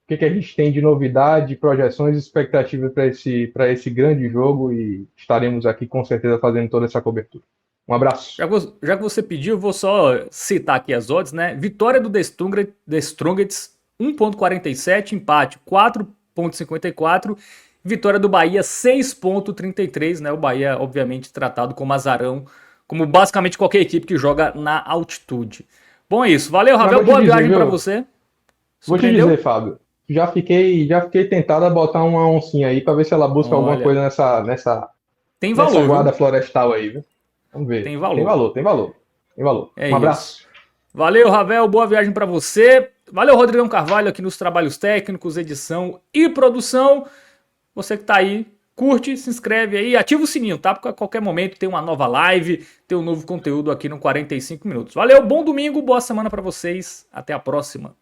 que a gente tem de novidade, projeções e expectativas para esse grande jogo e estaremos aqui com certeza fazendo toda essa cobertura. Um abraço. Já que você pediu, eu vou só citar aqui as odds, né? Vitória do The Strongest 1,47, empate 4,54, vitória do Bahia 6,33, né? O Bahia, obviamente, tratado como azarão, como basicamente qualquer equipe que joga na altitude. Bom, é isso. Valeu, Mas Ravel. vou te Boa dizer, viagem para viu? você. Vou te Surpreendeu? dizer, Fábio. Já fiquei tentado a botar uma oncinha aí para ver se ela busca alguma Olha, coisa tem nessa valor, guarda viu? florestal aí, viu? Vamos ver. Tem Tem valor. valor, tem valor. Tem valor. É Um isso. abraço. Valeu, Ravel. Boa viagem para você. Valeu, Rodrigão Carvalho, aqui nos trabalhos técnicos, edição e produção. Você que tá aí, curte, se inscreve aí, ativa o sininho, tá? Porque a qualquer momento tem uma nova live, tem um novo conteúdo aqui no 45 minutos. Valeu, bom domingo, boa semana para vocês. Até a próxima.